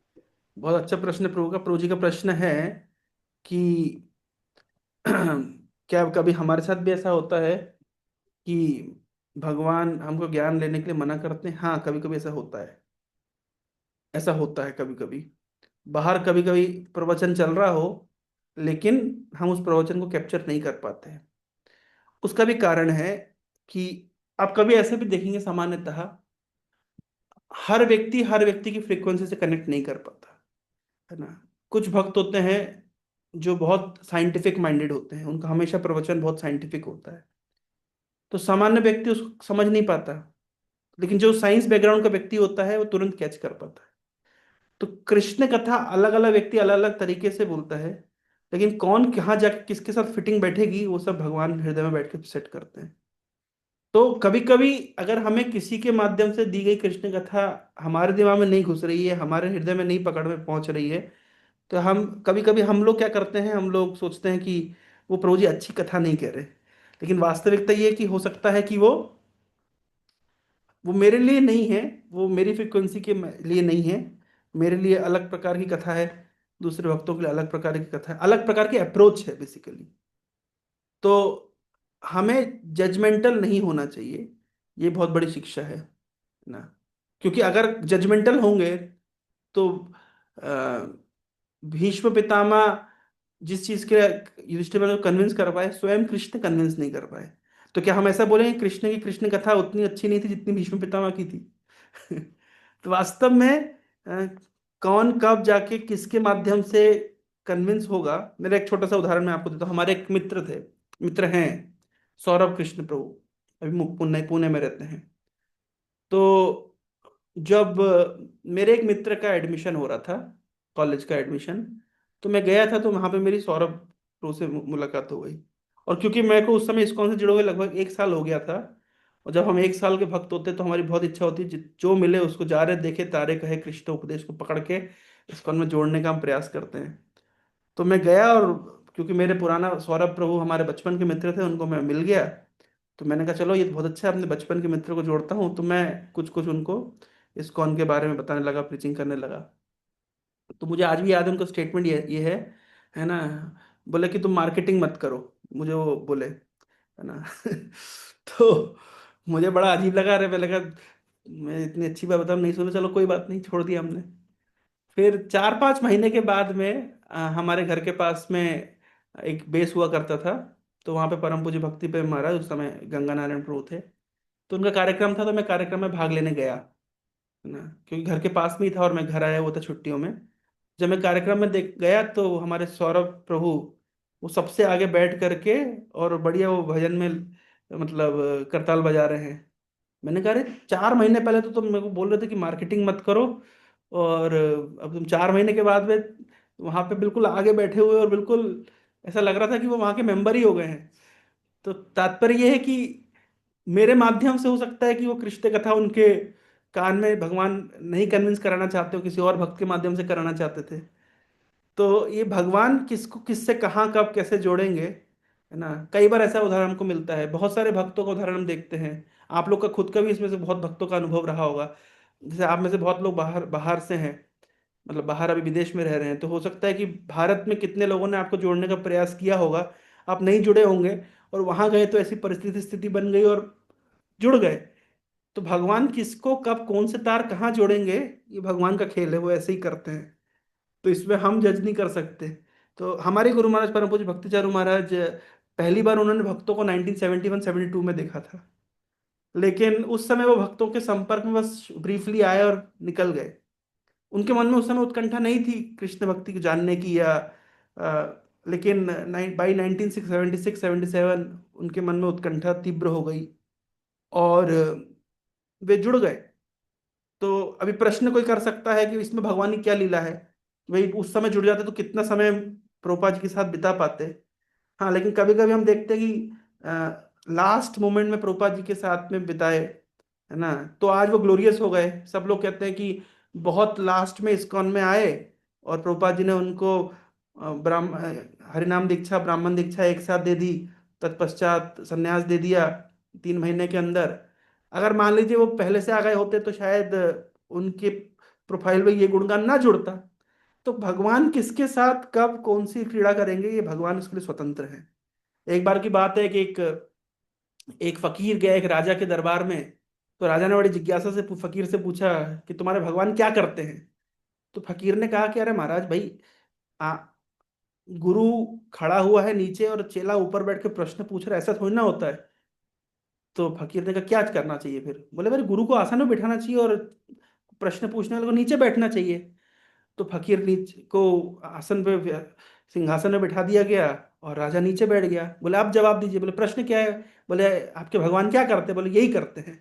बहुत अच्छा प्रश्न है प्रभु का। प्रभु जी का प्रश्न है कि क्या कभी हमारे साथ भी ऐसा होता है कि भगवान हमको ज्ञान लेने के लिए मना करते हैं? हाँ, कभी कभी ऐसा होता है। ऐसा होता है कभी कभी। बाहर कभी कभी प्रवचन चल रहा हो, लेकिन हम उस प्रवचन को कैप्चर नहीं कर पाते हैं। उसका भी कारण है कि आप कभी ऐसे भी देखेंगे, सामान्यतः हर व्यक्ति की फ्रीक्वेंसी से कनेक्ट नहीं कर पाता, है ना। कुछ भक्त होते हैं जो बहुत साइंटिफिक माइंडेड होते हैं, उनका हमेशा प्रवचन बहुत साइंटिफिक होता है, तो सामान्य व्यक्ति उसको समझ नहीं पाता। लेकिन जो साइंस बैकग्राउंड का व्यक्ति होता है वो तुरंत कैच कर पाता है। तो कृष्ण कथा अलग अलग व्यक्ति अलग अलग तरीके से बोलता है, लेकिन कौन कहाँ जाके किसके साथ फिटिंग बैठेगी वो सब भगवान हृदय में बैठ के सेट करते हैं। तो कभी कभी अगर हमें किसी के माध्यम से दी गई कृष्ण कथा हमारे दिमाग में नहीं घुस रही है, हमारे हृदय में नहीं पकड़ में पहुंच रही है, तो हम कभी कभी हम लोग क्या करते हैं, हम लोग सोचते हैं कि वो प्रभु जी अच्छी कथा नहीं कह रहे। लेकिन वास्तविकता ये है कि हो सकता है कि वो मेरे लिए नहीं है, वो मेरी फ्रिक्वेंसी के लिए नहीं है। मेरे लिए अलग प्रकार की कथा है, दूसरे भक्तों के लिए अलग प्रकार की कथा है, अलग प्रकार की अप्रोच है बेसिकली। तो हमें जजमेंटल नहीं होना चाहिए, ये बहुत बड़ी शिक्षा है ना। क्योंकि अगर जजमेंटल होंगे तो अ, भीष्म पितामह जिस चीज के युधिष्ठिर को कन्विंस कर पाए, स्वयं कृष्ण कन्विंस नहीं कर पाए। तो क्या हम ऐसा बोलेंगे कृष्ण की कृष्ण कथा उतनी अच्छी नहीं थी जितनी भीष्म पितामह की थी? तो वास्तव में अ, कौन कब जाके किसके माध्यम से कन्विंस होगा। मेरा एक छोटा सा उदाहरण मैं आपको देता हूँ। हमारे एक मित्र हैं, सौरभ कृष्ण प्रभु, अभी पुणे पुणे में रहते हैं। तो जब मेरे एक मित्र का एडमिशन हो रहा था, कॉलेज का एडमिशन, तो मैं गया था, तो वहां पे मेरी सौरभ प्रो से मुलाकात हो गई। और क्योंकि मेरे को उस समय इस्कॉन से जुड़े हुए लगभग 1 साल हो गया था, और जब हम 1 साल के भक्त होते हैं तो हमारी बहुत इच्छा होती है जो मिले उसको जा रहे देखे तारे कहे कृष्ण उपदेश को पकड़ के इस्कॉन में जोड़ने का हम प्रयास करते हैं। तो मैं गया, और क्योंकि मेरे पुराना सौरभ प्रभु हमारे बचपन के मित्र थे, उनको मैं मिल गया। तो मैंने कहा चलो ये तो बहुत अच्छा है, अपने बचपन के मित्र को जोड़ता हूँ। तो मैं कुछ कुछ उनको इस्कॉन के बारे में बताने लगा, प्रीचिंग करने लगा। तो मुझे आज भी याद है उनका स्टेटमेंट ये है ना, बोले कि तुम मार्केटिंग मत करो, मुझे वो बोले, है ना। तो मुझे बड़ा अजीब लगा। अरे मैं लगा मैं इतनी अच्छी बात बताऊँ, नहीं सुने, चलो कोई बात नहीं, छोड़ दिया हमने। फिर 4-5 महीने के बाद में हमारे घर के पास में एक बेस हुआ करता था। तो वहाँ पे परम पूज्य भक्ति पे महाराज उस समय गंगा नारायण प्रभु थे, तो उनका कार्यक्रम था, तो मैं कार्यक्रम में भाग लेने गया, है ना। क्योंकि घर के पास में ही था और मैं घर आया हुआ था छुट्टियों में। जब मैं कार्यक्रम में देख गया तो हमारे सौरभ प्रभु वो सबसे आगे बैठ करके और बढ़िया वो भजन में मतलब करताल बजा रहे हैं। मैंने कहा अरे 4 महीने पहले तो तुम मेरे को बोल रहे थे कि मार्केटिंग मत करो, और अब तुम 4 महीने के बाद में वहां पे बिल्कुल आगे बैठे हुए, और बिल्कुल ऐसा लग रहा था कि वो वहां के मेंबर ही हो गए हैं। तो तात्पर्य ये है कि मेरे माध्यम से हो सकता है कि वो कृष्ण कथा उनके कान में भगवान नहीं कन्विंस कराना चाहते हो, किसी और भक्त के माध्यम से कराना चाहते थे। तो ये भगवान किसको किससे कहाँ कब कैसे जोड़ेंगे, है ना। कई बार ऐसा उदाहरण हमको मिलता है, बहुत सारे भक्तों का उदाहरण हम देखते हैं। आप लोग का खुद का भी इसमें से बहुत भक्तों का अनुभव रहा होगा। जैसे आप में से बहुत लोग बाहर बाहर से हैं, मतलब बाहर अभी विदेश में रह रहे हैं, तो हो सकता है कि भारत में कितने लोगों ने आपको जोड़ने का प्रयास किया होगा, आप नहीं जुड़े होंगे, और वहां गए तो ऐसी परिस्थिति स्थिति बन गई और जुड़ गए। तो भगवान किसको कब कौन से तार कहाँ जोड़ेंगे, ये भगवान का खेल है, वो ऐसे ही करते हैं। तो इसमें हम जज नहीं कर सकते। तो हमारे गुरु महाराज परम पूज्य भक्तिचारू महाराज, पहली बार उन्होंने भक्तों को 1971-72 में देखा था। लेकिन उस समय वो भक्तों के संपर्क में बस ब्रीफली आए और निकल गए। उनके मन में उस समय उत्कंठा नहीं थी कृष्ण भक्ति को जानने की, या लेकिन बाई 1976-77 उनके मन में उत्कंठा तीव्र हो गई और वे जुड़ गए। तो अभी प्रश्न कोई कर सकता है कि इसमें भगवान की क्या लीला है, भाई उस समय जुड़ जाते तो कितना समय प्रभुपाद जी के साथ बिता पाते। हाँ, लेकिन कभी कभी हम देखते हैं कि लास्ट मोमेंट में प्रभुपाद जी के साथ में बिताए, है ना, तो आज वो ग्लोरियस हो गए। सब लोग कहते हैं कि बहुत लास्ट में इस्कॉन में आए और प्रभुपाद जी ने उनको हरिनाम दीक्षा ब्राह्मण दीक्षा एक साथ दे दी, तत्पश्चात संन्यास दे दिया 3 महीने के अंदर। अगर मान लीजिए वो पहले से आ गए होते तो शायद उनके प्रोफाइल में ये गुणगान ना जुड़ता। तो भगवान किसके साथ कब कौन सी क्रीड़ा करेंगे, ये भगवान उसके लिए स्वतंत्र है। एक बार की बात है कि एक एक फकीर गया एक राजा के दरबार में। तो राजा ने बड़ी जिज्ञासा से फकीर से पूछा कि तुम्हारे भगवान क्या करते हैं। तो फकीर ने कहा कि अरे महाराज भाई, आ, गुरु खड़ा हुआ है नीचे और चेला ऊपर बैठ के प्रश्न पूछ रहा है, ऐसा थोड़ी ना होता है। तो फकीर ने कहा क्या करना चाहिए फिर। बोले मेरे गुरु को आसन में बिठाना चाहिए और प्रश्न पूछने वाले को नीचे बैठना चाहिए। तो फकीर नीचे को आसन पे सिंहासन में बिठा दिया गया और राजा नीचे बैठ गया। बोले आप जवाब दीजिए। बोले प्रश्न क्या है। बोले आपके भगवान क्या करते हैं। बोले यही करते हैं,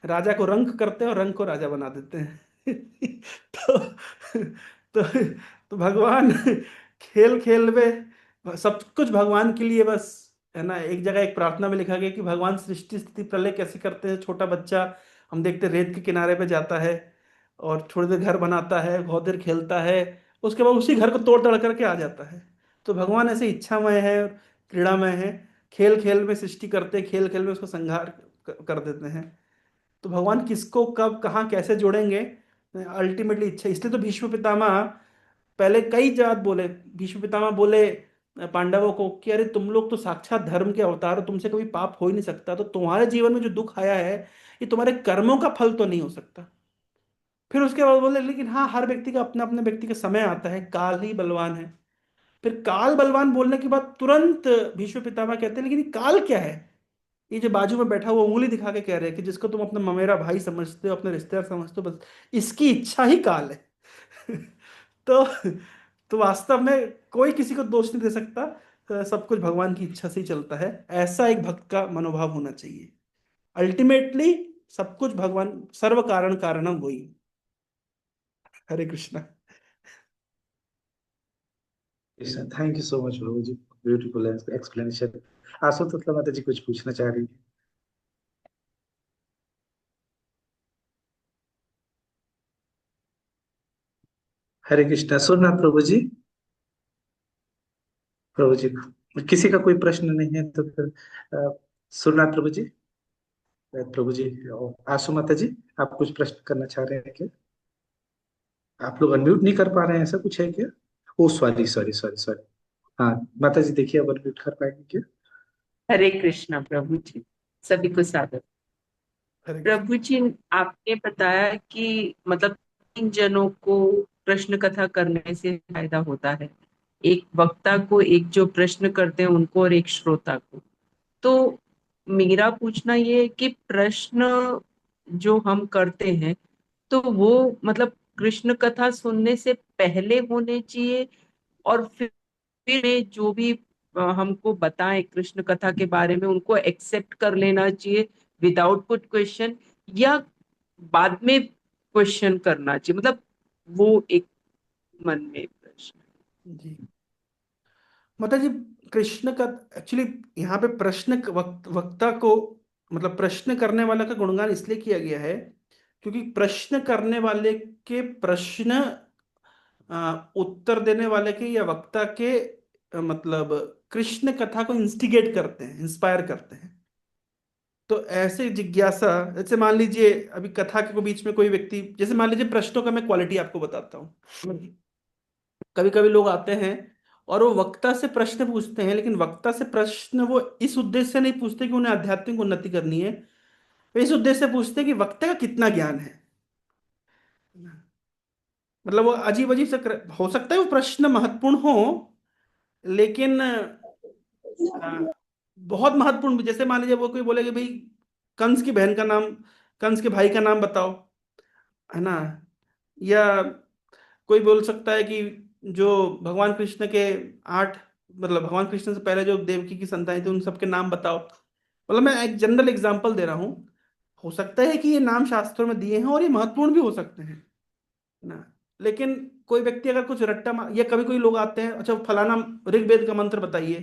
राजा को रंक करते हैं और रंक को राजा बना देते हैं। तो तो तो भगवान खेल खेल में सब कुछ भगवान के लिए बस, है ना। एक जगह एक प्रार्थना में लिखा गया कि भगवान सृष्टि स्थिति प्रलय कैसे करते हैं। छोटा बच्चा हम देखते रेत के किनारे पे जाता है और थोड़ी देर घर बनाता है, बहुत देर खेलता है, उसके बाद उसी घर को तोड़ तोड़ करके आ जाता है। तो भगवान ऐसे इच्छामय है, क्रीड़ामय है, खेल खेल में सृष्टि करते हैं, खेल खेल में उसको संहार कर देते हैं। तो भगवान किसको कब कहाँ कैसे जोड़ेंगे, अल्टीमेटली इच्छा। इसलिए तो भीष्म पितामह पहले कई जात बोले, भीष्म पितामह बोले पांडवों को कि अरे तुम लोग तो साक्षात धर्म के अवतार हो, तुमसे कभी पाप हो ही नहीं सकता, तो तुम्हारे जीवन में जो दुख आया है ये तुम्हारे कर्मों का फल तो नहीं हो सकता। फिर उसके बाद बोले लेकिन हाँ, हर व्यक्ति का अपना अपना व्यक्ति का समय आता है, काल ही बलवान है। फिर काल बलवान बोलने के बाद तुरंत भीष्म पितामह कहते हैं लेकिन ये काल क्या है। ये जो बाजू में बैठा हुआ उंगली दिखा के कह रहे हैं कि जिसको तुम अपना ममेरा भाई समझते हो, अपने रिश्तेदार समझते हो, बस इसकी इच्छा ही काल है। तो तो वास्तव में कोई किसी को दोष नहीं दे सकता, सब कुछ भगवान की इच्छा से ही चलता है। ऐसा एक भक्त का मनोभाव होना चाहिए। अल्टीमेटली सब कुछ भगवान, सर्व कारण कारणम वही। Hare Krishna. Thank you so much Prabhu ji, beautiful explanation. Ashutosh Mata ji कुछ पूछना चाह रही है। हरे कृष्णा, सुनना प्रभु जी। प्रभु जी किसी का कोई प्रश्न नहीं है तो फिर सुनना प्रभु जी। प्रभु जी, आशु माता जी, आप कुछ प्रश्न करना चाह रहे हैं क्या? आप लोग अनम्यूट नहीं कर पा रहे हैं, ऐसा कुछ है क्या? ओ सॉरी सॉरी सॉरी सॉरी। हाँ माता जी, देखिए अब अनम्यूट कर पाएंगे क्या? हरे कृष्णा प्रभु जी, सभी को सादर। हरे कृष्ण। प्रभु जी, आपने बताया कि मतलब 3 जनों को प्रश्न कथा करने से फायदा होता है, एक वक्ता को, एक जो प्रश्न करते हैं उनको, और एक श्रोता को। तो मेरा पूछना ये है कि प्रश्न जो हम करते हैं तो वो मतलब कृष्ण कथा सुनने से पहले होने चाहिए, और फिर जो भी हमको बताएं कृष्ण कथा के बारे में उनको एक्सेप्ट कर लेना चाहिए विदाउट पुट क्वेश्चन, या बाद में क्वेश्चन करना चाहिए, मतलब वो एक मन में प्रश्न। जी माता जी, कृष्ण का एक्चुअली यहाँ पे प्रश्न वक्ता को, मतलब प्रश्न करने वाला का गुणगान इसलिए किया गया है क्योंकि प्रश्न करने वाले के प्रश्न उत्तर देने वाले के या वक्ता के मतलब कृष्ण कथा को इंस्टिगेट करते हैं, इंस्पायर करते हैं। तो ऐसे जिज्ञासा, जैसे मान लीजिए अभी कथा के बीच में कोई व्यक्ति, जैसे मान लीजिए प्रश्नों का मैं क्वालिटी आपको बताता हूँ। कभी कभी लोग आते हैं और वो वक्ता से प्रश्न पूछते हैं, लेकिन वक्ता से प्रश्न वो इस उद्देश्य से नहीं पूछते कि उन्हें आध्यात्मिक उन्नति करनी है, वे इस उद्देश्य से पूछते हैं कि वक्ता का कितना ज्ञान है। मतलब वो अजीब अजीब से हो सकता है वो प्रश्न महत्वपूर्ण हो, लेकिन बहुत महत्वपूर्ण भी। जैसे मान लीजिए वो कोई बोले कि भाई कंस की बहन का नाम, कंस के भाई का नाम बताओ, है ना। या कोई बोल सकता है कि जो भगवान कृष्ण के आठ, मतलब भगवान कृष्ण से पहले जो देवकी की संतान थी उन सबके नाम बताओ। मतलब मैं एक जनरल एग्जांपल दे रहा हूँ। हो सकता है कि ये नाम शास्त्रों में दिए हैं और ये महत्वपूर्ण भी हो सकते हैं, है ना। लेकिन कोई व्यक्ति अगर कुछ रट्टा या कभी कोई लोग आते हैं, अच्छा फलाना ऋग्वेद का मंत्र बताइए।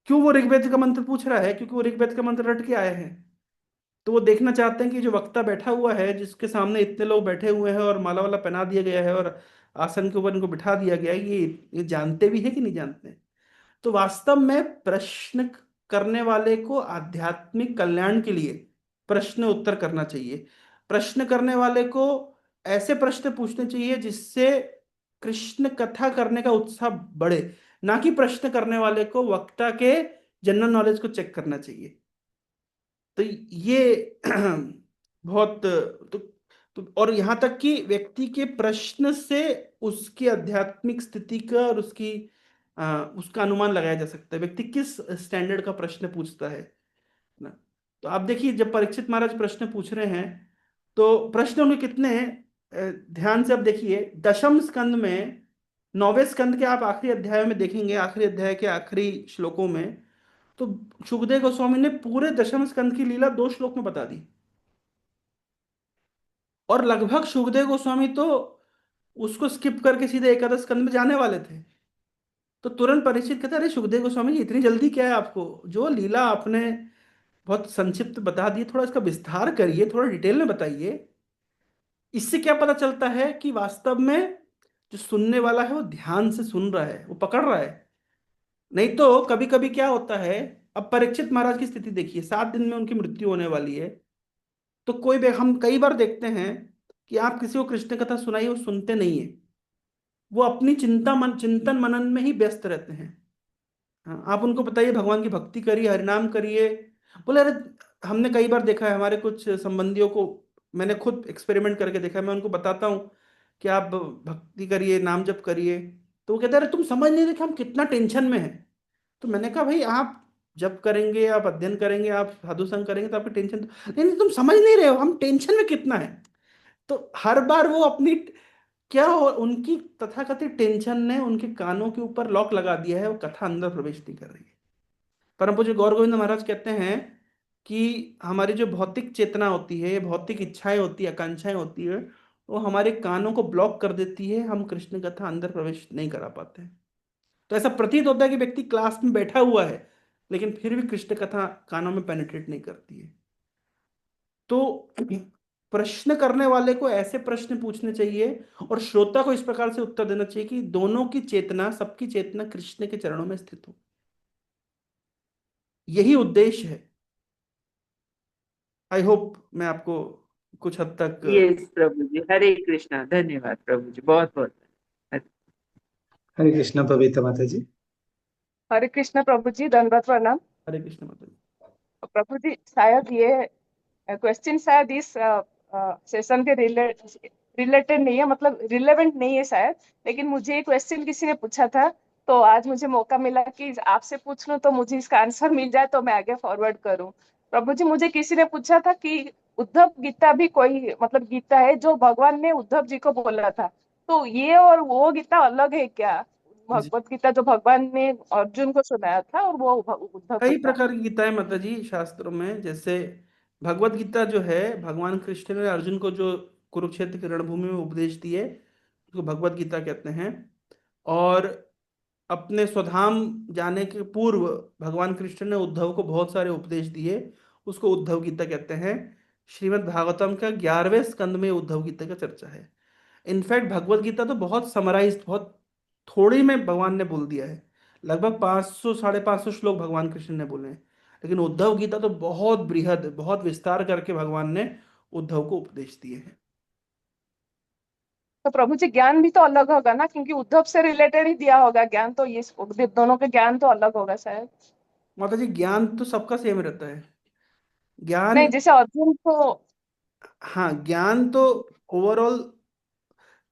क्यों वो ऋग्वेद का मंत्र पूछ रहा है? क्योंकि वो ऋग्वेद का मंत्र रट के आए हैं। तो वो देखना चाहते हैं कि जो वक्ता बैठा हुआ है, जिसके सामने इतने लोग बैठे हुए हैं और माला वाला पहना दिया गया है और आसन के ऊपर इनको बिठा दिया गया है, ये जानते भी है कि नहीं जानते। तो वास्तव में प्रश्न करने वाले को आध्यात्मिक कल्याण के लिए प्रश्न उत्तर करना चाहिए। प्रश्न करने वाले को ऐसे प्रश्न पूछने चाहिए जिससे कृष्ण कथा करने का उत्साह बढ़े, ना कि प्रश्न करने वाले को वक्ता के जनरल नॉलेज को चेक करना चाहिए। तो ये बहुत और यहाँ तक कि व्यक्ति के प्रश्न से उसकी आध्यात्मिक स्थिति का और उसका अनुमान लगाया जा सकता है, व्यक्ति किस स्टैंडर्ड का प्रश्न पूछता है ना। तो आप देखिए जब परीक्षित महाराज प्रश्न पूछ रहे हैं तो प्रश्न उनके कितने हैं, ध्यान से अब देखिए। दशम स्कंद में, 9वें स्कंद के आप आखिरी अध्याय में देखेंगे, आखिरी अध्याय के आखिरी श्लोकों में, तो सुखदेव गोस्वामी ने पूरे दशम स्कंद की लीला 2 श्लोक में बता दी। और लगभग सुखदेव गोस्वामी तो उसको स्किप करके सीधे एकादश स्कंद में जाने वाले थे। तो तुरंत परीक्षित कहते अरे सुखदेव गोस्वामी जी इतनी जल्दी क्या है आपको, जो लीला आपने बहुत संक्षिप्त बता दी, थोड़ा इसका विस्तार करिए, थोड़ा डिटेल में बताइए। इससे क्या पता चलता है कि वास्तव में जो सुनने वाला है वो ध्यान से सुन रहा है, वो पकड़ रहा है। नहीं तो कभी कभी क्या होता है, अब परीक्षित महाराज की स्थिति देखिए, 7 दिन में उनकी मृत्यु होने वाली है। तो हम कई बार देखते हैं कि आप किसी को कृष्ण कथा सुनाइए, वो सुनते नहीं है, वो अपनी चिंतन मनन में ही व्यस्त रहते हैं। हाँ, आप उनको बताइए भगवान की भक्ति करिए, हरिनाम करिए, बोले अरे। हमने कई बार देखा है हमारे कुछ संबंधियों को, मैंने खुद एक्सपेरिमेंट करके देखा है, मैं उनको बताता हूँ कि आप भक्ति करिए, नाम जप करिए, तो वो कहते हैं अरे तुम समझ नहीं रहे कि हम कितना टेंशन में हैं। तो मैंने कहा भाई आप जब करेंगे, आप अध्ययन करेंगे, आप साधु संग करेंगे तो आपकी टेंशन तो नहीं, नहीं तुम समझ नहीं रहे हो हम टेंशन में कितना है। तो हर बार वो अपनी उनकी तथाकथित टेंशन ने उनके कानों के ऊपर लॉक लगा दिया है, वो कथा अंदर प्रवेश नहीं कर रही है। परम पूज्य गौर गोविंद महाराज कहते हैं कि हमारी जो भौतिक चेतना होती है, भौतिक इच्छाएं होती है, आकांक्षाएं होती है, वो हमारे कानों को ब्लॉक कर देती है, हम कृष्ण कथा अंदर प्रवेश नहीं करा पाते हैं। तो ऐसा प्रतीत होता है कि व्यक्ति क्लास में बैठा हुआ है लेकिन फिर भी कृष्ण कथा कानों में पेनिट्रेट नहीं करती है। तो प्रश्न करने वाले को ऐसे प्रश्न पूछने चाहिए और श्रोता को इस प्रकार से उत्तर देना चाहिए कि दोनों की चेतना, सबकी चेतना कृष्ण के चरणों में स्थित हो। यही उद्देश्य है। आई होप मैं आपको कुछ हद तक। यस प्रभु जी, हरे कृष्णा, धन्यवाद प्रभु जी, बहुत बहुत धन्यवाद। हरे कृष्णा बबीता माता जी। हरे कृष्ण प्रभु जी, दंडवत प्रणाम। हरे कृष्ण माता जी। प्रभु जी शायद ये क्वेश्चन शायद इस सेशन के रिलेटेड नहीं है, मतलब रिलेवेंट नहीं है शायद, लेकिन मुझे ये क्वेश्चन किसी ने पूछा था, तो आज मुझे मौका मिला कि आपसे पूछ लूं, तो मुझे इसका आंसर मिल जाए तो मैं आगे फॉरवर्ड करूं। प्रभु जी, मुझे किसी ने पूछा था कि उद्धव गीता भी कोई मतलब गीता है जो भगवान ने उद्धव जी को बोला था, तो ये और वो गीता अलग है क्या? जी, भगवत गीता जो भगवान ने अर्जुन को सुनाया था और वो उद्धव कई गीता। प्रकार की गीताएं माता जी शास्त्रों में। जैसे भगवत गीता जो है, भगवान कृष्ण ने अर्जुन को जो कुरुक्षेत्र की रणभूमि में उपदेश दिए उसको भगवत गीता कहते हैं। और अपने स्वधाम जाने के पूर्व भगवान कृष्ण ने उद्धव को बहुत सारे उपदेश दिए, उसको उद्धव गीता कहते हैं। श्रीमद् भागवतम का 11वें स्कंद में उद्धव गीता का चर्चा है। इनफैक्ट भगवत गीता तो बहुत समराइज, बहुत थोड़ी में भगवान ने बोल दिया है। लगभग 500 550 श्लोक भगवान कृष्ण ने बोले हैं। लेकिन उद्धव गीता तो बहुत बृहद, बहुत विस्तार करके भगवान ने उद्धव को उपदेश दिए हैं। तो प्रभु जी ज्ञान भी तो अलग होगा ना, क्योंकि उद्धव से रिलेटेड ही दिया होगा ज्ञान, तो ये दोनों के ज्ञान तो अलग होगा शायद। माता जी ज्ञान तो सबका सेम रहता है। ज्ञान, नहीं, जैसे अर्जुन को। हाँ ज्ञान तो ओवरऑल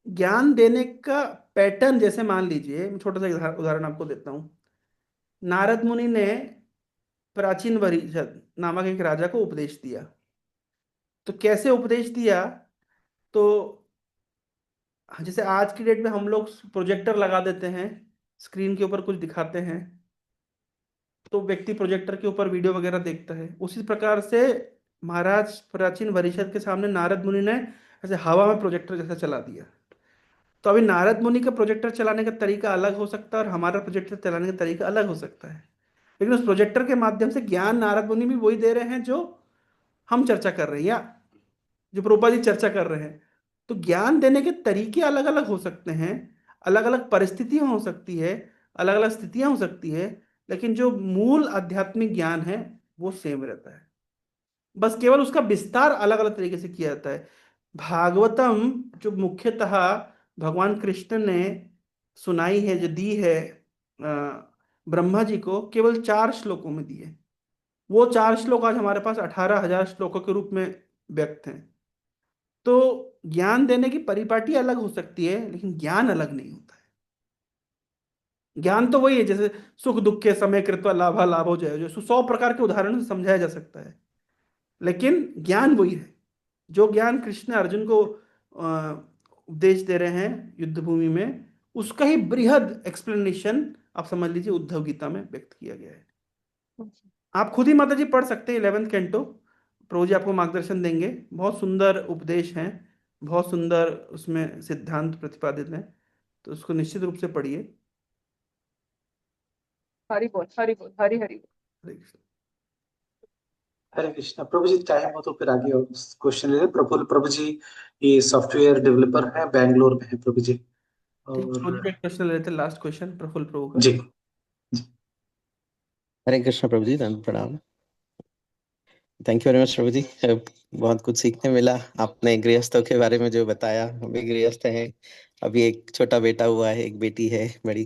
ज्ञान देने का पैटर्न, जैसे मान लीजिए मैं छोटा सा उदाहरण आपको देता हूँ। नारद मुनि ने प्राचीन वरिष्ठ नामक एक राजा को उपदेश दिया। तो कैसे उपदेश दिया? तो जैसे आज की डेट में हम लोग प्रोजेक्टर लगा देते हैं, स्क्रीन के ऊपर कुछ दिखाते हैं, तो व्यक्ति प्रोजेक्टर के ऊपर वीडियो वगैरह देखता है। उसी प्रकार से महाराज प्राचीन वरिष्ठ के सामने नारद मुनि ने ऐसे हवा में प्रोजेक्टर जैसा चला दिया। तो अभी नारद मुनि का प्रोजेक्टर चलाने का तरीका अलग हो सकता है और हमारा प्रोजेक्टर चलाने का तरीका अलग हो सकता है, लेकिन उस प्रोजेक्टर के माध्यम से ज्ञान नारद मुनि भी वही दे रहे हैं जो हम चर्चा कर रहे हैं, या जो प्रभुपाद जी चर्चा कर रहे हैं। तो ज्ञान देने के तरीके अलग अलग हो सकते हैं, अलग अलग परिस्थितियां हो सकती है, अलग अलग स्थितियां हो सकती है, लेकिन जो मूल आध्यात्मिक ज्ञान है वो सेम रहता है। बस केवल उसका विस्तार अलग अलग तरीके से किया जाता है। भागवतम जो मुख्यतः भगवान कृष्ण ने सुनाई है, जो दी है ब्रह्मा जी को, केवल 4 श्लोकों में दी है। वो 4 श्लोक आज हमारे पास 18,000 श्लोकों के रूप में व्यक्त हैं। तो ज्ञान देने की परिपाटी अलग हो सकती है, लेकिन ज्ञान अलग नहीं होता है। ज्ञान तो वही है, जैसे सुख दुख के समय कृत्वा लाभा लाभो जय, जो 100 प्रकार के उदाहरण से समझाया जा सकता है, लेकिन ज्ञान वही है। जो ज्ञान कृष्ण अर्जुन को उपदेश दे रहे हैं युद्ध भूमि में, उसका ही बृहद एक्सप्लेनेशन आप समझ लीजिए उद्धव गीता में व्यक्त किया गया है। आप खुद ही माता जी पढ़ सकते हैं 11th कैंटो, प्रभु जी आपको मार्गदर्शन देंगे। बहुत सुंदर उपदेश हैं, बहुत सुंदर उसमें सिद्धांत प्रतिपादित हैं, तो उसको निश्चित रूप से पढ़िए। हरि बोल, हरि बोल, हरि हरि बोल। हरे कृष्ण। हरे कृष्णा। प्रभु जी टाइम हो तो फिर आगे और क्वेश्चन ले लें। प्रभु प्रभु जी ये सॉफ्टवेयर डेवलपर है, बैंगलोर में है प्रभु जी। ठीक, प्रभु जी और का एक क्वेश्चन ले लेते हैं, लास्ट क्वेश्चन प्रफुल्ल प्रभु का। जी जी। हरे कृष्ण प्रभु जी, धन्यवाद, प्रणाम। Thank you very much Prabhu जी। बहुत कुछ सीखने मिला आपने गृहस्थों के बारे में जो बताया। हम भी गृहस्थ हैं, अभी एक छोटा बेटा हुआ है, एक बेटी है बड़ी,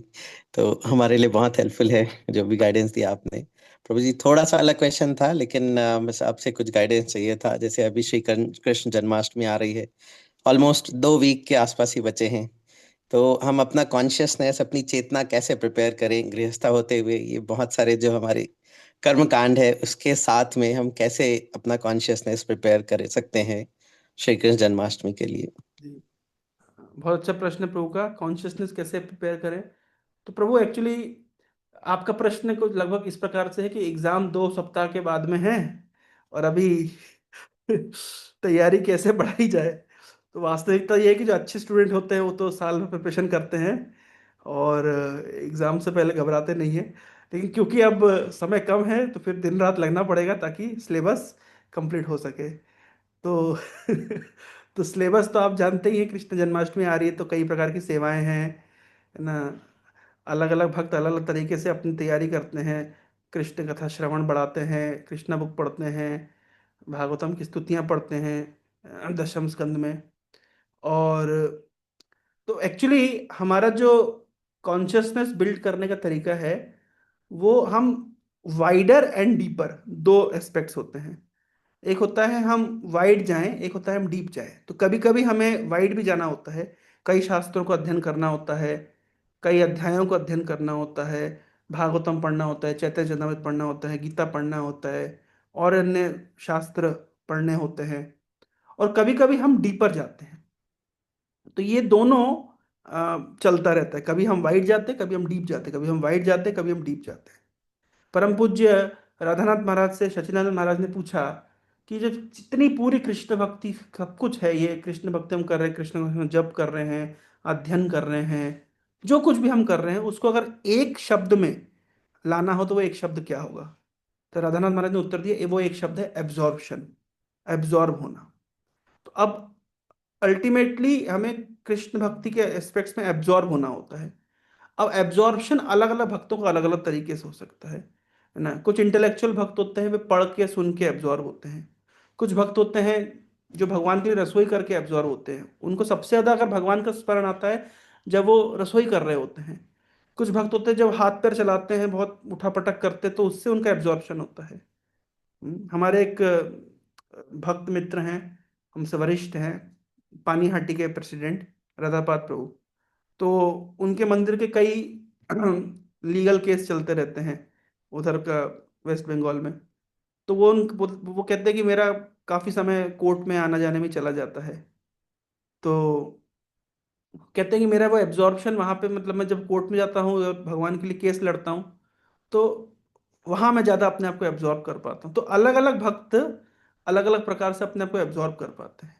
तो हमारे लिए बहुत हेल्पफुल है जो भी गाइडेंस दिया आपने। प्रभु जी थोड़ा सा अलग क्वेश्चन था, लेकिन बस आपसे कुछ गाइडेंस चाहिए था। जैसे अभी श्री कृष्ण जन्माष्टमी आ रही है, ऑलमोस्ट 2 वीक के आसपास ही बचे हैं, तो हम अपना कॉन्शियसनेस, अपनी चेतना कैसे प्रिपेयर करें गृहस्था होते हुए? ये बहुत सारे जो हमारे कर्म कांड है उसके साथ में हम कैसे अपना कॉन्शियसनेस प्रिपेयर कर सकते हैं श्री कृष्ण जन्माष्टमी के लिए? जी, बहुत अच्छा प्रश्न है प्रभु का, कॉन्शियसनेस कैसे प्रिपेयर करें। तो प्रभु एक्चुअली आपका प्रश्न कुछ लगभग इस प्रकार से है कि एग्जाम 2 सप्ताह के बाद में है और अभी तैयारी कैसे बढ़ाई जाए। तो वास्तविकता ये है कि जो अच्छे स्टूडेंट होते हैं वो तो साल भर प्रिपरेशन करते हैं और एग्जाम से पहले घबराते नहीं है, लेकिन क्योंकि अब समय कम है तो फिर दिन रात लगना पड़ेगा ताकि सिलेबस कंप्लीट हो सके। तो तो सिलेबस तो आप जानते ही हैं, कृष्ण जन्माष्टमी आ रही है तो कई प्रकार की सेवाएं हैं, है ना। अलग अलग भक्त अलग अलग तरीके से अपनी तैयारी करते हैं, कृष्ण कथा श्रवण बढ़ाते हैं, कृष्णा बुक पढ़ते हैं, भागवतम की स्तुतियां पढ़ते हैं दशम स्कंद में। और तो एक्चुअली हमारा जो कॉन्शियसनेस बिल्ड करने का तरीका है वो हम वाइडर एंड डीपर, 2 एस्पेक्ट्स होते हैं। एक होता है हम वाइड जाएं, एक होता है हम डीप जाएं। तो कभी कभी हमें वाइड भी जाना होता है, कई शास्त्रों को अध्ययन करना होता है, कई अध्यायों को अध्ययन करना होता है, भागवतम पढ़ना होता है, चैतन्य चरितामृत पढ़ना होता है, गीता पढ़ना होता है, और अन्य शास्त्र पढ़ने होते हैं। और कभी कभी हम डीपर जाते हैं। तो ये दोनों चलता रहता है, कभी हम वाइड जाते कभी हम डीप जाते, कभी हम वाइड जाते कभी हम डीप जाते हैं। परम पूज्य राधानाथ महाराज से सचिदानंद महाराज ने पूछा कि जो जितनी पूरी कृष्ण भक्ति सब कुछ है, ये कृष्ण भक्ति हम कर रहे हैं, कृष्ण भक्ति हम जप कर रहे हैं, अध्ययन कर रहे हैं, जो कुछ भी हम कर रहे हैं, उसको अगर एक शब्द में लाना हो तो वो एक शब्द क्या होगा? तो राधानाथ महाराज ने उत्तर दिया, वो एक शब्द है एब्जॉर्प्शन, एब्जॉर्ब होना। तो अब अल्टीमेटली हमें कृष्ण भक्ति के एस्पेक्ट्स में एब्जॉर्ब होना होता है। अब एब्जॉर्प्शन अलग अलग भक्तों का अलग अलग तरीके से हो सकता है ना। कुछ इंटेलेक्चुअल भक्त होते हैं, वे पढ़ के सुन के एब्जॉर्ब होते हैं। कुछ भक्त होते हैं जो भगवान के लिए रसोई करके एब्जॉर्ब होते हैं, उनको सबसे ज्यादा अगर भगवान का स्मरण आता है जब वो रसोई कर रहे होते हैं। कुछ भक्त होते हैं जब हाथ पैर चलाते हैं, बहुत उठापटक करते हैं, तो उससे उनका एब्जॉर्प्शन होता है। हमारे एक भक्त मित्र हैं, हमसे वरिष्ठ हैं, पानीहाटी के प्रेसिडेंट राधापाद प्रभु। तो उनके मंदिर के कई लीगल केस चलते रहते हैं उधर का, वेस्ट बंगाल में। तो वो कहते हैं कि मेरा काफी समय कोर्ट में आना जाने में चला जाता है। तो कहते हैं कि मेरा वो एब्जॉर्प्शन वहां पे, मतलब मैं जब कोर्ट में जाता हूँ और भगवान के लिए केस लड़ता हूँ, तो वहां मैं ज्यादा अपने आप को एब्जॉर्ब कर पाता हूँ। तो अलग अलग भक्त अलग अलग प्रकार से अपने आप को एब्जॉर्ब कर पाते हैं।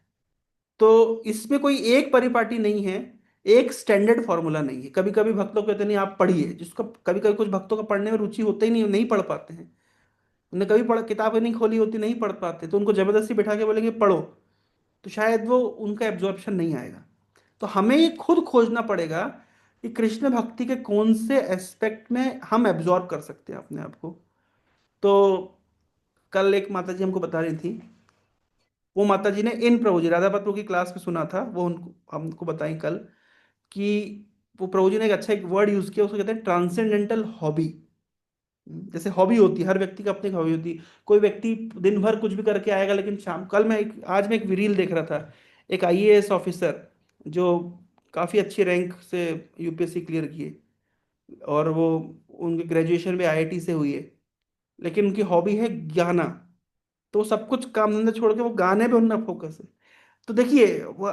तो इसमें कोई एक परिपाटी नहीं है, एक स्टैंडर्ड फॉर्मूला नहीं है। कभी कभी भक्त लोग कहते हैं नहीं आप पढ़िए, जिसका कभी कभी कुछ भक्तों का पढ़ने में रुचि होता ही नहीं, नहीं पढ़ पाते हैं, उन्हें कभी किताबें नहीं खोली होती, नहीं पढ़ पाते, तो उनको जबरदस्ती बैठा के बोलेंगे पढ़ो, तो शायद वो उनका एब्जॉर्प्शन नहीं आएगा। तो हमें ये खुद खोजना पड़ेगा कि कृष्ण भक्ति के कौन से एस्पेक्ट में हम एब्जॉर्ब कर सकते हैं अपने आप को। तो कल एक माता जी हमको बता रही थी, वो माता जी ने इन प्रभु जी राधा प्रभु की क्लास में सुना था, वो उनको हमको बताई कल, कि वो प्रभु जी ने एक अच्छा एक वर्ड यूज किया, उसको कहते हैं ट्रांसेंडेंटल हॉबी। जैसे हॉबी होती है, हर व्यक्ति का अपनी हॉबी होती है। कोई व्यक्ति दिन भर कुछ भी करके आएगा, लेकिन शाम, आज मैं एक रील देख रहा था, एक आईएएस ऑफिसर जो काफी अच्छी रैंक से यूपीएससी क्लियर किए, और वो उनकी ग्रेजुएशन भी आईआईटी से हुई है, लेकिन उनकी हॉबी है गाना। तो वो सब कुछ काम धंधा छोड़ के वो गाने पे उनका फोकस है। तो देखिए, वो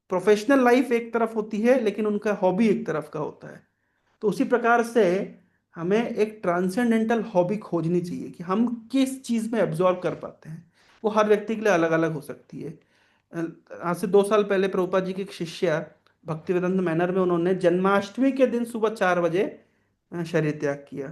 प्रोफेशनल लाइफ एक तरफ होती है, लेकिन उनका हॉबी एक तरफ का होता है। तो उसी प्रकार से हमें एक ट्रांसेंडेंटल हॉबी खोजनी चाहिए कि हम किस चीज में एब्जॉर्व कर पाते हैं। वो हर व्यक्ति के लिए अलग अलग हो सकती है। आज से 2 साल पहले प्रभुपाद जी की एक शिष्या भक्तिवेदांत मैनर में, उन्होंने जन्माष्टमी के दिन सुबह 4 बजे शरीर त्याग किया।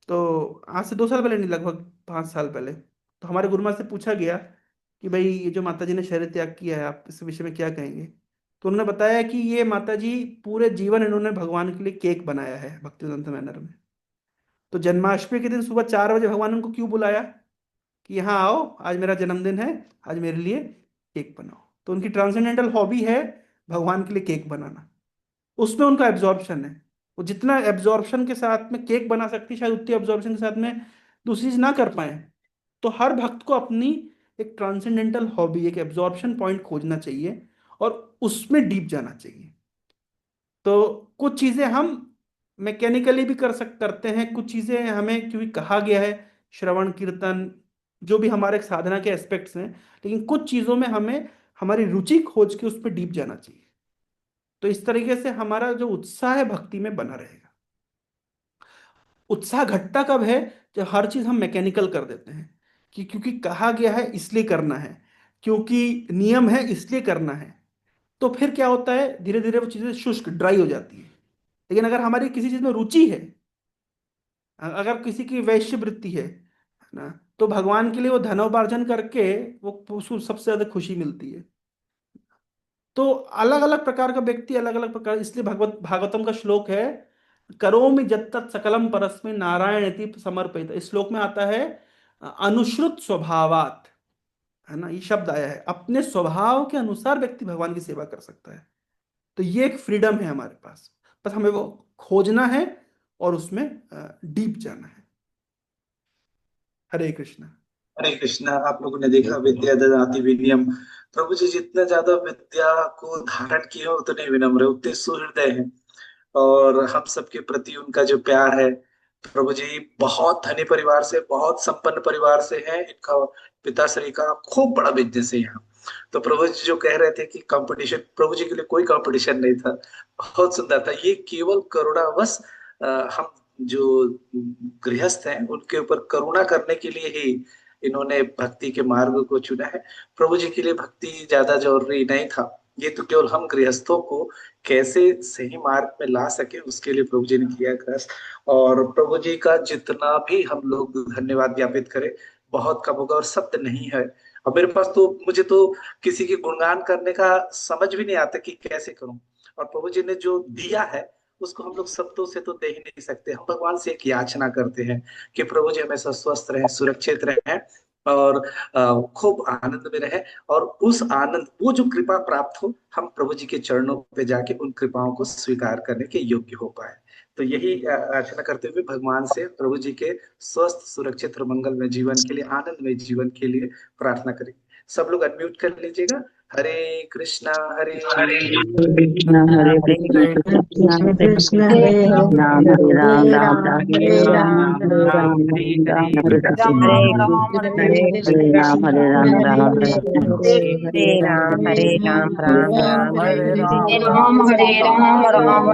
तो आज से 2 साल पहले नहीं, लगभग 5 साल पहले। तो हमारे गुरुमा से पूछा गया कि भाई ये जो माता जी ने शरीर त्याग किया है, आप इस विषय में क्या कहेंगे। तो उन्होंने बताया कि ये माता जी पूरे जीवन इन्होंने भगवान के लिए केक बनाया है भक्तिवेदांत मैनर में। तो जन्माष्टमी के दिन सुबह 4 बजे भगवान उनको क्यों बुलाया कि यहाँ आओ, आज मेरा जन्मदिन है, आज मेरे लिए केक बनाओ। तो उनकी ट्रांसेंडेंटल हॉबी है भगवान के लिए केक बनाना, उसमें उनका एब्जॉर्प्शन है। वो जितना एब्जॉर्प्शन के साथ में केक बना सकती है, शायद उतनी एब्जॉर्प्शन के साथ में दूसरी चीज ना कर पाए। तो हर भक्त को अपनी एक ट्रांसेंडेंटल हॉबी, एक एब्जॉर्प्शन पॉइंट खोजना चाहिए और उसमें डीप जाना चाहिए। तो कुछ चीजें हम मैकेनिकली भी करते हैं, कुछ चीजें हमें क्योंकि कहा गया है, श्रवण कीर्तन जो भी हमारे साधना के एस्पेक्ट्स हैं, लेकिन कुछ चीजों में हमें हमारी रुचि खोज के उस पर डीप जाना चाहिए। तो इस तरीके से हमारा जो उत्साह है भक्ति में बना रहेगा। उत्साह घटता कब है? जब हर चीज हम मैकेनिकल कर देते हैं कि क्योंकि कहा गया है इसलिए करना है, क्योंकि नियम है इसलिए करना है। तो फिर क्या होता है, धीरे धीरे वो चीजें शुष्क, ड्राई हो जाती है। लेकिन अगर हमारी किसी चीज में रुचि है, अगर किसी की वैश्य वृत्ति है ना, तो भगवान के लिए वो धनोपार्जन करके वो उसको सबसे ज्यादा खुशी मिलती है। तो अलग अलग प्रकार का व्यक्ति अलग अलग प्रकार, इसलिए भागवतम का श्लोक है, करोमि यत्तत् सकलम परस्मै नारायण इति समर्पित। इस श्लोक में आता है अनुश्रुत स्वभावात, है ना, ये शब्द आया है, अपने स्वभाव के अनुसार व्यक्ति भगवान की सेवा कर सकता है। तो ये एक फ्रीडम है हमारे पास, बस हमें वो खोजना है और उसमें डीप जाना है। हरे कृष्णा। हरे कृष्णा। आप लोगों ने देखा विद्या ददाति विनयम, प्रभु जी जितना ज्यादा विद्या को धारण किए हो उतने विनम्र है, उतने सुहृदय हैं। और हम सबके प्रति उनका जो प्यार है, प्रभु जी बहुत धनी परिवार से, बहुत संपन्न परिवार से हैं। इनका पिताश्री का खूब बड़ा बिजनेस है यहाँ। तो प्रभु जी जो कह रहे थे कि कंपटीशन, प्रभु जी के लिए कोई कंपटीशन नहीं था। बहुत सुंदर था ये, केवल करुणावश हम जो गृहस्थ हैं उनके ऊपर करुणा करने के लिए ही इन्होंने भक्ति के मार्ग को चुना है। प्रभु जी के लिए भक्ति ज्यादा जरूरी नहीं था, ये तो केवल हम गृहस्थों को कैसे सही मार्ग में ला सके उसके लिए प्रभु जी ने किया कष्ट। और प्रभु जी का जितना भी हम लोग धन्यवाद ज्ञापित करें बहुत कम होगा और शब्द नहीं है। और मेरे पास तो, मुझे तो किसी के गुणगान करने का समझ भी नहीं आता कि कैसे करूं। और प्रभु जी ने जो दिया है उसको हम लोग शब्दों से तो दे ही नहीं सकते। हम भगवान से एक याचना करते हैं कि प्रभु जी हमेशा स्वस्थ रहे, सुरक्षित रहे और खूब आनंद में रहे। और उस आनंद, वो जो कृपा प्राप्त हो, हम प्रभु जी के चरणों पे जाके उन कृपाओं को स्वीकार करने के योग्य हो पाए। तो यही अर्चना करते हुए भगवान से प्रभु जी के स्वस्थ, सुरक्षित और मंगलमय जीवन के लिए, आनंदमय जीवन के लिए प्रार्थना करें। सब लोग अनम्यूट कर लीजिएगा। हरे कृष्णा हरे कृष्ण हरे कृष्ण कृष्ण कृष्ण हरे राम राम राम हरे राम राम राम हरे कृष्ण हरे राम राम हरे राम राम राम हरे हरे राम राम हरे राम